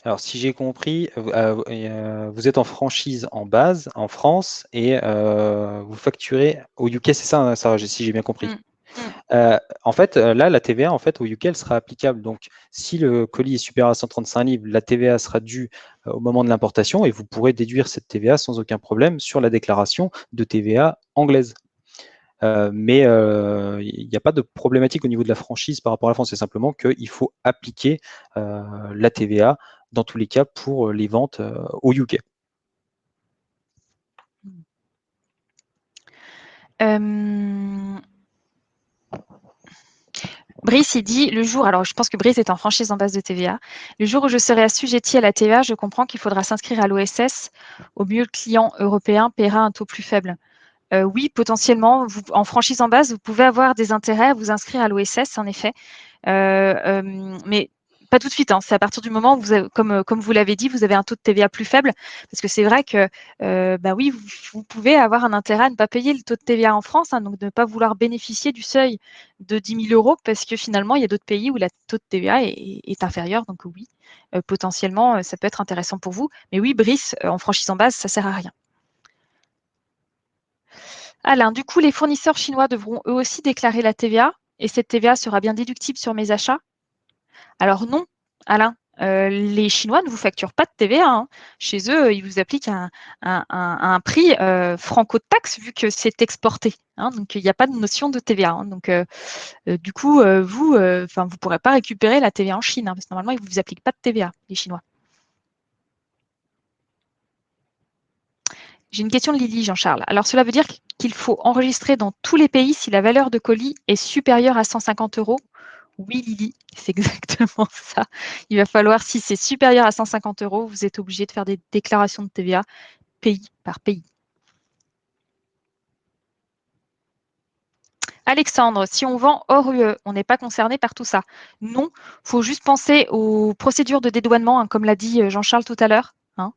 Alors, si j'ai compris, vous êtes en franchise en base, en France, et vous facturez au UK, c'est ça, hein, Sarah, si j'ai bien compris. Mm, mm. En fait, là, la TVA, en fait, au UK, elle sera applicable. Donc, si le colis est supérieur à 135 livres, la TVA sera due au moment de l'importation, et vous pourrez déduire cette TVA sans aucun problème sur la déclaration de TVA anglaise. Mais il n'y a pas de problématique au niveau de la franchise par rapport à la France. C'est simplement qu'il faut appliquer la TVA dans tous les cas pour les ventes au UK. Brice, il dit le jour, alors je pense que Brice est en franchise en base de TVA, le jour où je serai assujetti à la TVA, je comprends qu'il faudra s'inscrire à l'OSS. Au mieux, le client européen paiera un taux plus faible. Oui, potentiellement, en franchise en base, vous pouvez avoir des intérêts à vous inscrire à l'OSS, en effet. Mais pas tout de suite, hein. C'est à partir du moment où vous avez, comme vous l'avez dit, vous avez un taux de TVA plus faible. Parce que c'est vrai que, oui, vous pouvez avoir un intérêt à ne pas payer le taux de TVA en France, hein, donc de ne pas vouloir bénéficier du seuil de 10 000 euros, parce que finalement, il y a d'autres pays où le taux de TVA est inférieur. Donc oui, potentiellement, ça peut être intéressant pour vous. Mais oui, Brice, en franchise en base, ça sert à rien. Alain, du coup, les fournisseurs chinois devront eux aussi déclarer la TVA et cette TVA sera bien déductible sur mes achats? Alors non, Alain, les Chinois ne vous facturent pas de TVA, hein. Chez eux, ils vous appliquent un prix franco-taxe vu que c'est exporté, hein, donc il n'y a pas de notion de TVA, hein. Donc du coup, vous ne pourrez pas récupérer la TVA en Chine, hein, parce que normalement, ils ne vous appliquent pas de TVA, les Chinois. J'ai une question de Lily, Jean-Charles. Alors, cela veut dire qu'il faut enregistrer dans tous les pays si la valeur de colis est supérieure à 150 euros? Oui, Lily, c'est exactement ça. Il va falloir, si c'est supérieur à 150 euros, vous êtes obligé de faire des déclarations de TVA pays par pays. Alexandre, si on vend hors UE, on n'est pas concerné par tout ça. Non, il faut juste penser aux procédures de dédouanement, hein, comme l'a dit Jean-Charles tout à l'heure, hein.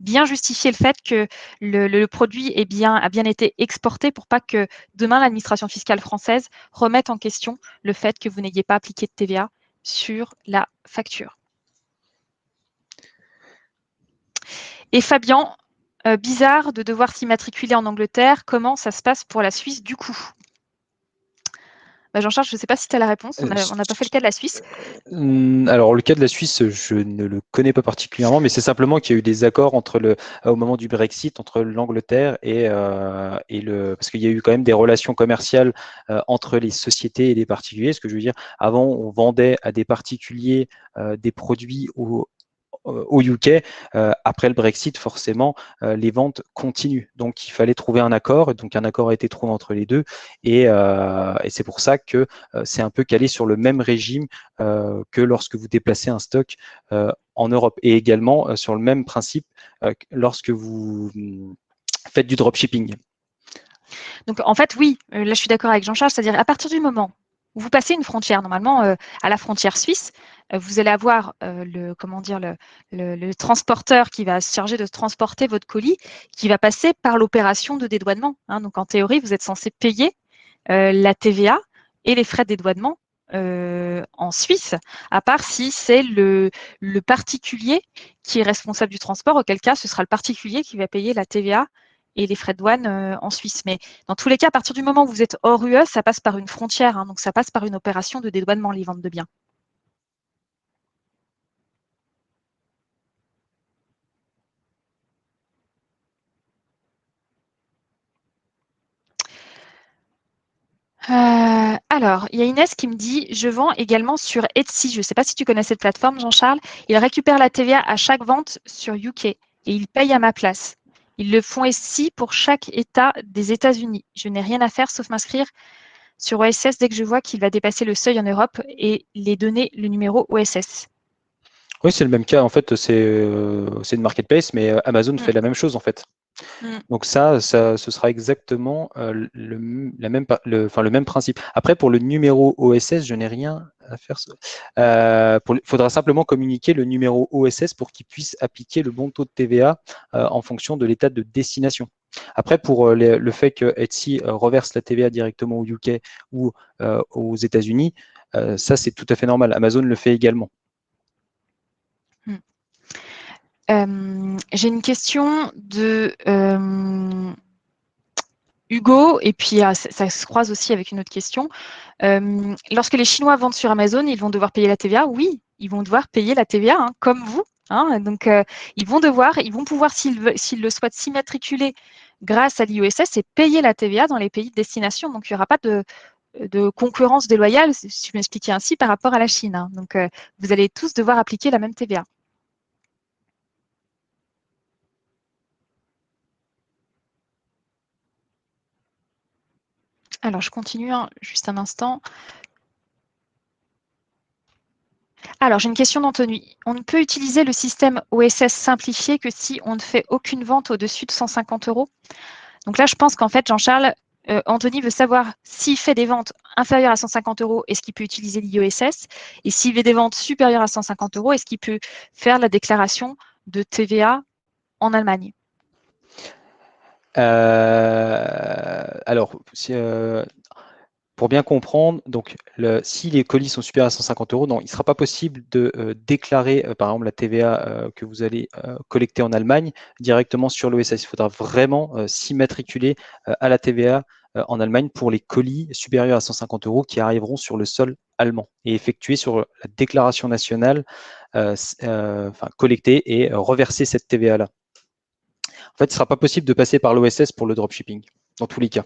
Bien justifier le fait que le produit a bien été exporté pour pas que demain l'administration fiscale française remette en question le fait que vous n'ayez pas appliqué de TVA sur la facture. Et Fabien, bizarre de devoir s'immatriculer en Angleterre. Comment ça se passe pour la Suisse du coup? Jean-Charles, je ne sais pas si tu as la réponse. On n'a pas fait le cas de la Suisse. Alors, le cas de la Suisse, je ne le connais pas particulièrement, mais c'est simplement qu'il y a eu des accords au moment du Brexit entre l'Angleterre parce qu'il y a eu quand même des relations commerciales entre les sociétés et les particuliers. Ce que je veux dire, avant, on vendait à des particuliers des produits au UK. Après le Brexit, forcément, les ventes continuent. Donc, il fallait trouver un accord. Et donc, un accord a été trouvé entre les deux. Et c'est pour ça que c'est un peu calé sur le même régime que lorsque vous déplacez un stock en Europe. Et également sur le même principe lorsque vous faites du dropshipping. Donc, en fait, oui, là, je suis d'accord avec Jean-Charles, c'est-à-dire à partir du moment où vous passez une frontière, normalement, à la frontière suisse, vous allez avoir le transporteur qui va se charger de transporter votre colis, qui va passer par l'opération de dédouanement, hein. Donc, en théorie, vous êtes censé payer la TVA et les frais de dédouanement en Suisse, à part si c'est le particulier qui est responsable du transport, auquel cas ce sera le particulier qui va payer la TVA et les frais de douane en Suisse. Mais dans tous les cas, à partir du moment où vous êtes hors UE, ça passe par une frontière, hein, donc ça passe par une opération de dédouanement, les ventes de biens. Alors, il y a Inès qui me dit, je vends également sur Etsy. Je ne sais pas si tu connais cette plateforme, Jean-Charles. Ils récupèrent la TVA à chaque vente sur UK et ils payent à ma place. Ils le font ici pour chaque État des États-Unis. Je n'ai rien à faire sauf m'inscrire sur OSS dès que je vois qu'il va dépasser le seuil en Europe et les donner le numéro OSS. Oui, c'est le même cas. En fait, c'est une marketplace, mais Amazon Mm, fait la même chose, en fait. mm. Donc ce sera exactement le même principe. Après, pour le numéro OSS, je n'ai rien à faire. Il faudra simplement communiquer le numéro OSS pour qu'il puisse appliquer le bon taux de TVA en fonction de l'état de destination. Après, pour le fait que Etsy reverse la TVA directement au UK ou aux États-Unis, ça, c'est tout à fait normal. Amazon le fait également. J'ai une question de Hugo, et puis ça se croise aussi avec une autre question. Lorsque les Chinois vendent sur Amazon, ils vont devoir payer la TVA? Oui, ils vont devoir payer la TVA, hein, comme vous, hein. Donc, ils vont pouvoir, s'ils le souhaitent, s'immatriculer grâce à l'IOSS et payer la TVA dans les pays de destination. Donc, il n'y aura pas de concurrence déloyale, si je m'expliquais ainsi, par rapport à la Chine, hein. Donc, vous allez tous devoir appliquer la même TVA. Alors, je continue, hein, juste un instant. Alors, j'ai une question d'Anthony. On ne peut utiliser le système OSS simplifié que si on ne fait aucune vente au-dessus de 150 euros? Donc là, je pense qu'en fait, Jean-Charles, Anthony veut savoir s'il fait des ventes inférieures à 150 euros, est-ce qu'il peut utiliser l'IOSS? Et s'il fait des ventes supérieures à 150 euros, est-ce qu'il peut faire la déclaration de TVA en Allemagne? Alors, pour bien comprendre, donc si les colis sont supérieurs à 150 euros, non, il ne sera pas possible de déclarer, par exemple, la TVA que vous allez collecter en Allemagne directement sur l'OSS. Il faudra vraiment s'immatriculer à la TVA en Allemagne pour les colis supérieurs à 150 euros qui arriveront sur le sol allemand et effectuer sur la déclaration nationale, collecter et reverser cette TVA-là. En fait, il ne sera pas possible de passer par l'OSS pour le dropshipping, dans tous les cas.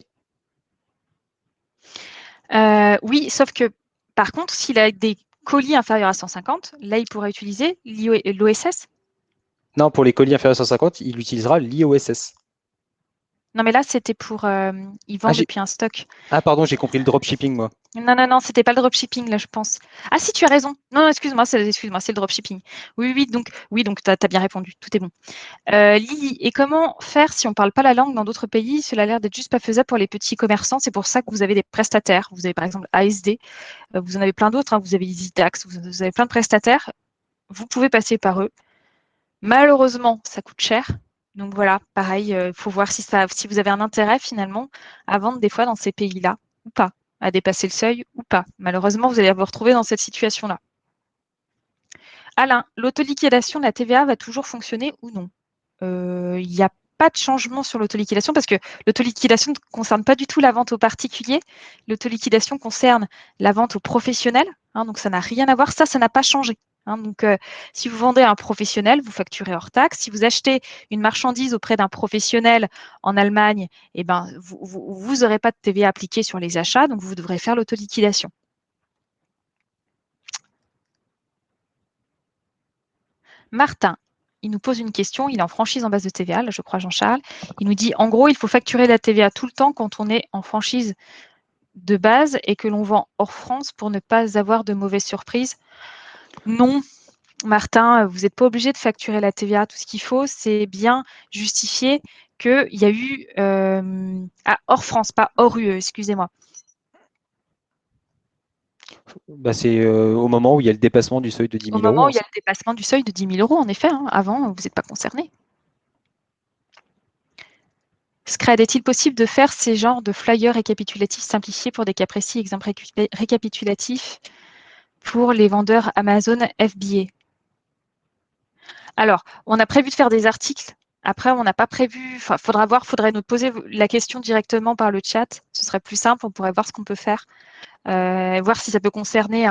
Oui, sauf que par contre, s'il a des colis inférieurs à 150, là, il pourra utiliser l'OSS. Non, pour les colis inférieurs à 150, il utilisera l'IOSS. Non, mais là, c'était pour. Ils Ah, vendent depuis un stock. pardon, j'ai compris le dropshipping, moi. Non, non, non, c'était pas le dropshipping, là, je pense. Ah, si, tu as raison. Non, non, excuse-moi, c'est le dropshipping. Oui, donc tu as bien répondu. Tout est bon. Lily, et comment faire si on parle pas la langue dans d'autres pays? Cela a l'air d'être juste pas faisable pour les petits commerçants. C'est pour ça que vous avez des prestataires. Vous avez par exemple ASD, vous en avez plein d'autres, hein. Vous avez EasyTax, vous avez plein de prestataires. Vous pouvez passer par eux. Malheureusement, ça coûte cher. Donc voilà, pareil, il faut voir si vous avez un intérêt finalement à vendre des fois dans ces pays-là ou pas, à dépasser le seuil ou pas. Malheureusement, vous allez vous retrouver dans cette situation-là. Alain, l'autoliquidation de la TVA va toujours fonctionner ou non? Il n'y a pas de changement sur l'autoliquidation parce que l'autoliquidation ne concerne pas du tout la vente aux particuliers. L'autoliquidation concerne la vente aux professionnels, hein, donc ça n'a rien à voir. Ça n'a pas changé. Hein, donc, si vous vendez à un professionnel, vous facturez hors taxe. Si vous achetez une marchandise auprès d'un professionnel en Allemagne, eh ben, vous n'aurez pas de TVA appliquée sur les achats, donc vous devrez faire l'autoliquidation. Martin, il nous pose une question, il est en franchise en base de TVA, là je crois Jean-Charles. Il nous dit, en gros, il faut facturer la TVA tout le temps quand on est en franchise de base et que l'on vend hors France pour ne pas avoir de mauvaises surprises. Non, Martin, vous n'êtes pas obligé de facturer la TVA. Tout ce qu'il faut, c'est bien justifier qu'il y a eu... hors France, pas hors UE, excusez-moi. C'est au moment où il y a le dépassement du seuil de 10 Au 000 moment euros. où il y a le dépassement du seuil de 10 000 euros, en effet, hein, avant, vous n'êtes pas concerné. Scred, est-il possible de faire ces genres de flyers récapitulatifs simplifiés pour des cas précis, exemples récapitulatifs pour les vendeurs Amazon FBA? Alors, on a prévu de faire des articles. Après, on n'a pas prévu. Enfin, faudrait nous poser la question directement par le chat. Ce serait plus simple. On pourrait voir ce qu'on peut faire, voir si ça peut concerner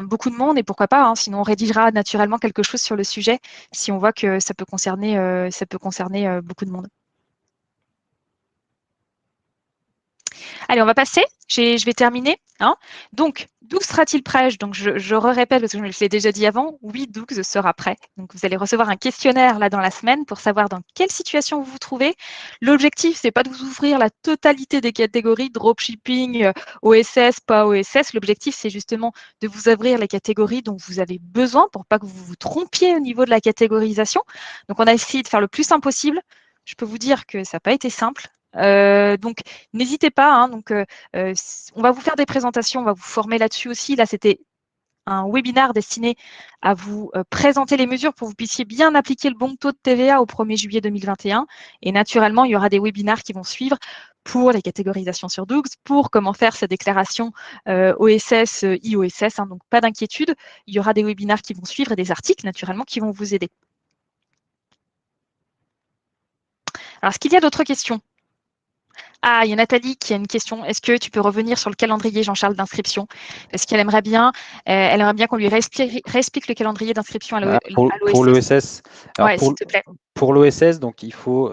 beaucoup de monde et pourquoi pas. Hein, sinon, on rédigera naturellement quelque chose sur le sujet si on voit que ça peut concerner beaucoup de monde. Allez, on va passer. Je vais terminer. Hein. Donc, Doux sera-t-il prêt? Donc, je répète parce que je l'ai déjà dit avant. Oui, Doux sera prêt. Donc, vous allez recevoir un questionnaire là dans la semaine pour savoir dans quelle situation vous vous trouvez. L'objectif, c'est pas de vous ouvrir la totalité des catégories dropshipping, OSS, pas OSS. L'objectif, c'est justement de vous ouvrir les catégories dont vous avez besoin pour pas que vous vous trompiez au niveau de la catégorisation. Donc, on a essayé de faire le plus simple possible. Je peux vous dire que ça n'a pas été simple. Donc, n'hésitez pas. Hein, donc, on va vous faire des présentations, on va vous former là-dessus aussi. Là, c'était un webinaire destiné à vous présenter les mesures pour que vous puissiez bien appliquer le bon taux de TVA au 1er juillet 2021. Et naturellement, il y aura des webinaires qui vont suivre pour les catégorisations sur Doux, pour comment faire sa déclaration OSS, IOSS. Hein, donc, pas d'inquiétude. Il y aura des webinaires qui vont suivre et des articles, naturellement, qui vont vous aider. Alors, est-ce qu'il y a d'autres questions? Ah, il y a Nathalie qui a une question. Est-ce que tu peux revenir sur le calendrier, Jean-Charles, d'inscription? Parce qu'elle aimerait bien, qu'on lui réexplique le calendrier d'inscription à Pour l'OSS. l'OSS, alors Ouais, s'il te plaît. pour l'OSS, donc il faut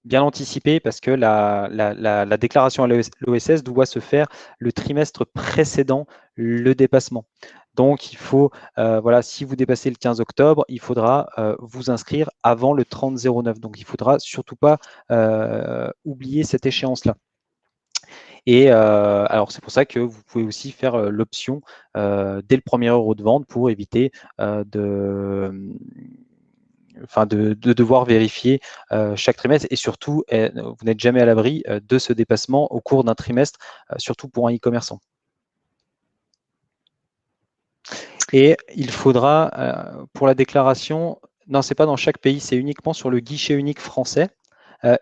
bien l'anticiper parce que la déclaration à l'OSS doit se faire le trimestre précédent le dépassement. Donc il faut, voilà, si vous dépassez le 15 octobre, il faudra vous inscrire avant le 30-09. Donc il ne faudra surtout pas oublier cette échéance-là. Et alors, c'est pour ça que vous pouvez aussi faire l'option dès le premier euro de vente pour éviter de devoir vérifier chaque trimestre, et surtout, vous n'êtes jamais à l'abri de ce dépassement au cours d'un trimestre, surtout pour un e-commerçant. Et il faudra, pour la déclaration, non, c'est pas dans chaque pays, c'est uniquement sur le guichet unique français,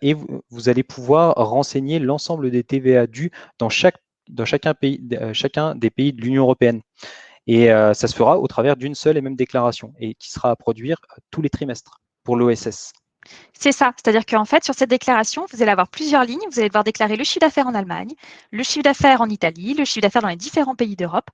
et vous allez pouvoir renseigner l'ensemble des TVA dus dans chacun des pays de l'Union européenne. Et ça se fera au travers d'une seule et même déclaration, et qui sera à produire tous les trimestres pour l'OSS. C'est ça, c'est-à-dire qu'en fait, sur cette déclaration, vous allez avoir plusieurs lignes. Vous allez devoir déclarer le chiffre d'affaires en Allemagne, le chiffre d'affaires en Italie, le chiffre d'affaires dans les différents pays d'Europe,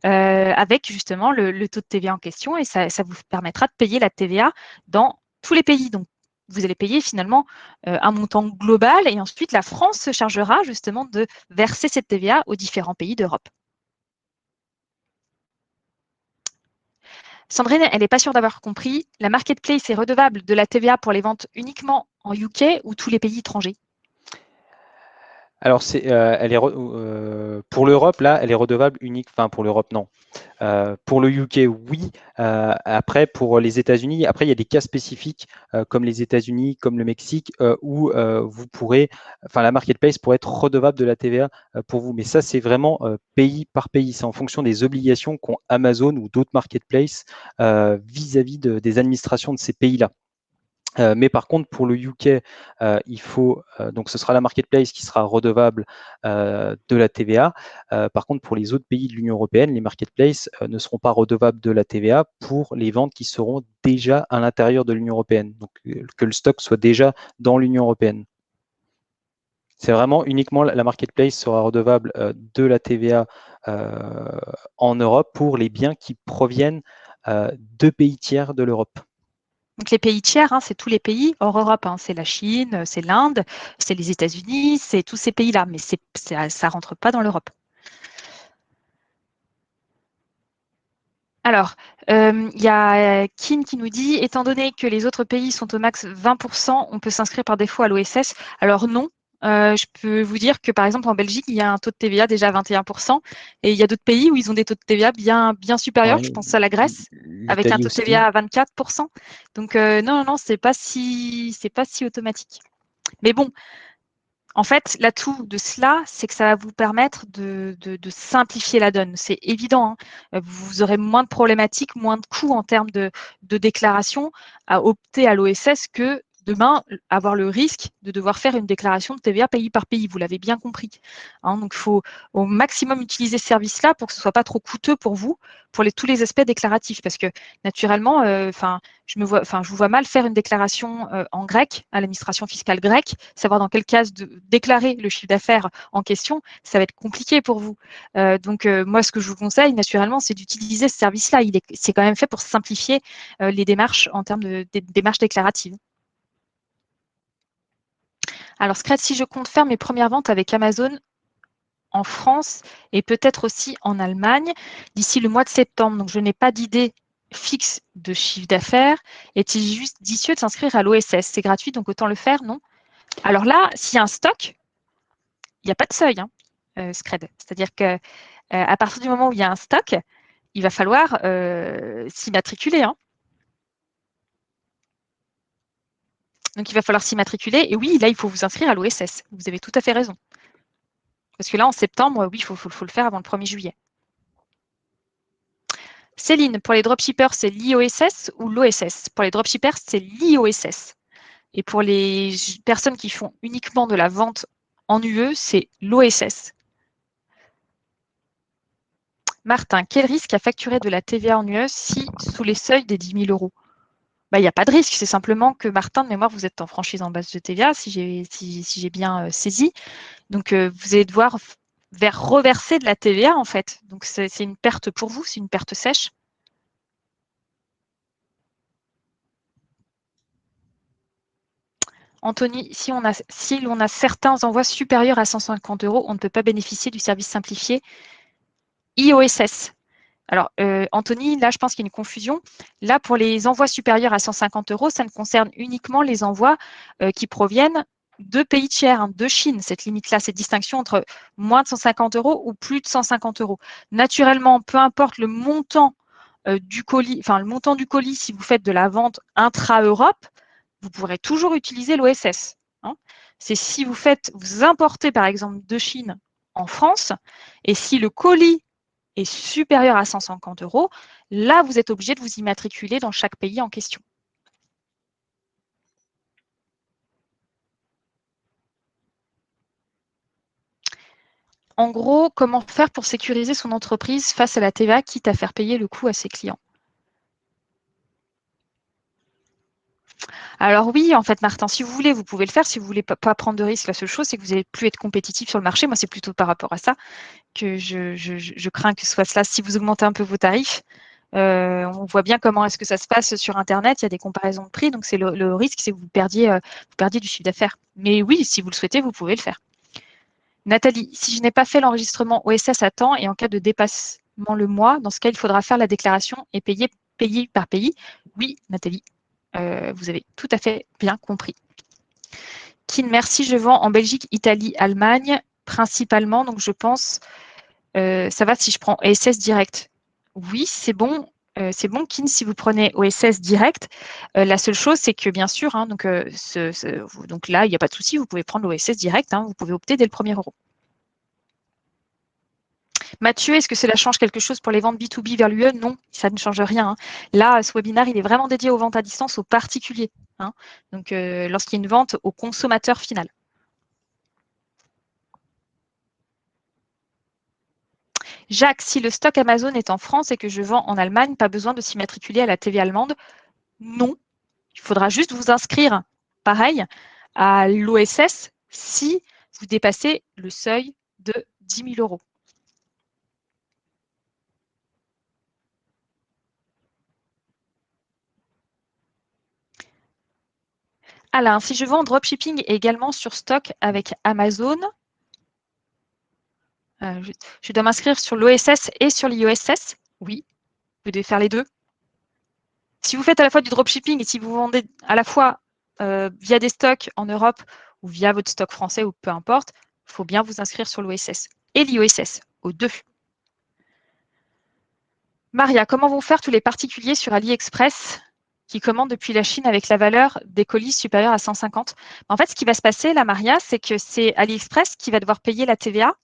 avec justement le taux de TVA en question, et ça vous permettra de payer la TVA dans tous les pays. Donc, vous allez payer finalement un montant global, et ensuite la France se chargera justement de verser cette TVA aux différents pays d'Europe. Sandrine, elle n'est pas sûre d'avoir compris. La marketplace est redevable de la TVA pour les ventes uniquement en UK ou tous les pays étrangers? Alors, pour l'Europe, là, elle est redevable unique. Enfin, pour l'Europe, non. Pour le UK, oui. Après, pour les États-Unis, après, il y a des cas spécifiques comme les États-Unis, comme le Mexique, où vous pourrez, enfin, la marketplace pourrait être redevable de la TVA pour vous. Mais ça, c'est vraiment pays par pays. C'est en fonction des obligations qu'ont Amazon ou d'autres marketplaces vis-à-vis des administrations de ces pays-là. Mais par contre, pour le UK, il faut donc ce sera la marketplace qui sera redevable de la TVA. Par contre, pour les autres pays de l'Union européenne, les marketplaces ne seront pas redevables de la TVA pour les ventes qui seront déjà à l'intérieur de l'Union européenne, donc que le stock soit déjà dans l'Union européenne. C'est vraiment uniquement la marketplace sera redevable de la TVA en Europe pour les biens qui proviennent de pays tiers de l'Europe. Donc les pays tiers, c'est tous les pays hors Europe. C'est la Chine, c'est l'Inde, c'est les États-Unis, c'est tous ces pays-là, mais ça ne rentre pas dans l'Europe. Alors, il y a Kim qui nous dit, étant donné que les autres pays sont au max 20%, on peut s'inscrire par défaut à l'OSS. Alors non, je peux vous dire que par exemple en Belgique, il y a un taux de TVA déjà à 21%, et il y a d'autres pays où ils ont des taux de TVA bien supérieurs. Je Ouais, pense à la Grèce, avec un l'Italie taux de aussi. TVA à 24%. Donc non, c'est pas si automatique. Mais bon, en fait, l'atout de cela, c'est que ça va vous permettre de simplifier la donne. C'est évident, vous aurez moins de problématiques, moins de coûts en termes de déclaration à opter à l'OSS que demain avoir le risque de devoir faire une déclaration de TVA pays par pays. Vous l'avez bien compris. Donc, il faut au maximum utiliser ce service-là pour que ce ne soit pas trop coûteux pour vous, pour tous les aspects déclaratifs. Parce que naturellement, je vous vois mal faire une déclaration en grec à l'administration fiscale grecque, savoir dans quelle case déclarer le chiffre d'affaires en question, ça va être compliqué pour vous. Donc, moi, ce que je vous conseille, naturellement, c'est d'utiliser ce service-là. C'est quand même fait pour simplifier les démarches en termes de démarches déclaratives. Alors, Scred, si je compte faire mes premières ventes avec Amazon en France et peut-être aussi en Allemagne d'ici le mois de septembre, donc je n'ai pas d'idée fixe de chiffre d'affaires, est-il juste judicieux de s'inscrire à l'OSS? C'est gratuit, donc autant le faire, non? Alors là, s'il y a un stock, il n'y a pas de seuil, Scred. C'est-à-dire que à partir du moment où il y a un stock, il va falloir s'immatriculer. Donc, il va falloir s'immatriculer. Et oui, là, il faut vous inscrire à l'OSS. Vous avez tout à fait raison. Parce que là, en septembre, oui, il faut le faire avant le 1er juillet. Céline, pour les dropshippers, c'est l'IOSS ou l'OSS? Pour les dropshippers, c'est l'IOSS. Et pour les personnes qui font uniquement de la vente en UE, c'est l'OSS. Martin, quel risque à facturer de la TVA en UE si sous les seuils des 10 000 euros? Il n'y a pas de risque, c'est simplement que Martin, de mémoire, vous êtes en franchise en base de TVA, si j'ai bien saisi. Donc, vous allez devoir reverser de la TVA, en fait. Donc, c'est une perte pour vous, c'est une perte sèche. Anthony, si l'on a certains envois supérieurs à 150 euros, on ne peut pas bénéficier du service simplifié IOSS. Alors, Anthony, là, je pense qu'il y a une confusion. Là, pour les envois supérieurs à 150 euros, ça ne concerne uniquement les envois qui proviennent de pays tiers, de Chine, cette limite-là, cette distinction entre moins de 150 euros ou plus de 150 euros. Naturellement, peu importe le montant du colis, enfin le montant du colis, si vous faites de la vente intra-Europe, vous pourrez toujours utiliser l'OSS. Hein. C'est si vous importez par exemple de Chine en France, et si le colis est supérieur à 150 €, là vous êtes obligé de vous immatriculer dans chaque pays en question. En gros, comment faire pour sécuriser son entreprise face à la TVA, quitte à faire payer le coût à ses clients? Alors oui, en fait, Martin, si vous voulez, vous pouvez le faire. Si vous voulez pas prendre de risque, la seule chose, c'est que vous n'allez plus être compétitif sur le marché. Moi, c'est plutôt par rapport à ça que je crains que ce soit cela. Si vous augmentez un peu vos tarifs, on voit bien comment est-ce que ça se passe sur Internet. Il y a des comparaisons de prix. Donc, c'est le risque, c'est que vous perdiez du chiffre d'affaires. Mais oui, si vous le souhaitez, vous pouvez le faire. Nathalie, si je n'ai pas fait l'enregistrement OSS à temps et en cas de dépassement le mois, dans ce cas, il faudra faire la déclaration et payer pays par pays. Oui, Nathalie, vous avez tout à fait bien compris. Kin, merci, je vends en Belgique, Italie, Allemagne, principalement. Donc, je pense, ça va si je prends OSS direct. Oui, c'est bon. C'est bon, Kin, si vous prenez OSS direct. La seule chose, c'est que bien sûr, hein, donc là, il n'y a pas de souci, vous pouvez prendre l'OSS direct. Hein, vous pouvez opter dès le 1er euro. Mathieu, est-ce que cela change quelque chose pour les ventes B2B vers l'UE? Non, ça ne change rien. Hein. Là, ce webinaire, il est vraiment dédié aux ventes à distance aux particuliers. Hein. Donc, lorsqu'il y a une vente au consommateur final. Jacques, si le stock Amazon est en France et que je vends en Allemagne, pas besoin de s'immatriculer à la TVA allemande? Non. Il faudra juste vous inscrire, pareil, à l'OSS si vous dépassez le seuil de 10 000 €. Alain, si je vends en dropshipping et également sur stock avec Amazon, je dois m'inscrire sur l'OSS et sur l'IOSS? Oui, vous devez faire les deux. Si vous faites à la fois du dropshipping et si vous vendez à la fois via des stocks en Europe ou via votre stock français ou peu importe, il faut bien vous inscrire sur l'OSS et l'IOSS, aux deux. Maria, comment vont faire tous les particuliers sur AliExpress qui commandent depuis la Chine avec la valeur des colis supérieure à 150? En fait, ce qui va se passer là, Maria, c'est que c'est AliExpress qui va devoir payer la TVA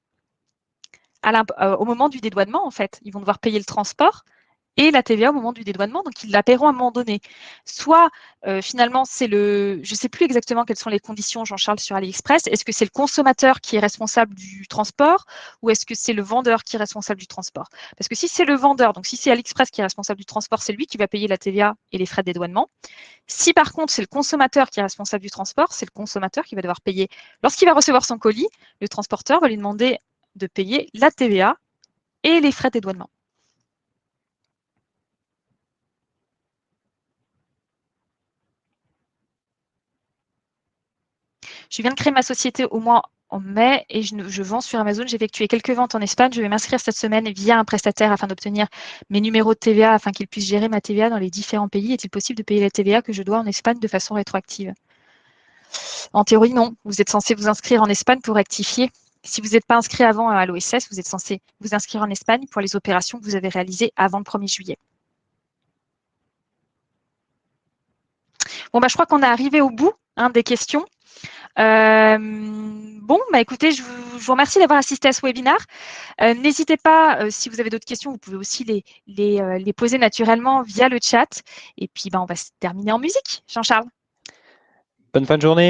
au moment du dédouanement, en fait. Ils vont devoir payer le transport et la TVA au moment du dédouanement, donc ils la paieront à un moment donné. Soit finalement, c'est je ne sais plus exactement quelles sont les conditions, Jean-Charles, sur AliExpress. Est-ce que c'est le consommateur qui est responsable du transport ou est-ce que c'est le vendeur qui est responsable du transport? Parce que si c'est le vendeur, donc si c'est AliExpress qui est responsable du transport, c'est lui qui va payer la TVA et les frais de dédouanement. Si par contre c'est le consommateur qui est responsable du transport, c'est le consommateur qui va devoir payer. Lorsqu'il va recevoir son colis, le transporteur va lui demander de payer la TVA et les frais de dédouanement. Je viens de créer ma société au mois en mai et je vends sur Amazon. J'ai effectué quelques ventes en Espagne. Je vais m'inscrire cette semaine via un prestataire afin d'obtenir mes numéros de TVA afin qu'il puisse gérer ma TVA dans les différents pays. Est-il possible de payer la TVA que je dois en Espagne de façon rétroactive? En théorie, non. Vous êtes censé vous inscrire en Espagne pour rectifier. Si vous n'êtes pas inscrit avant à l'OSS, vous êtes censé vous inscrire en Espagne pour les opérations que vous avez réalisées avant le 1er juillet. Bon, je crois qu'on est arrivé au bout des questions. Bon, écoutez, je vous remercie d'avoir assisté à ce webinaire. N'hésitez pas, si vous avez d'autres questions, vous pouvez aussi les poser naturellement via le chat. Et puis, on va se terminer en musique, Jean-Charles. Bonne fin de journée.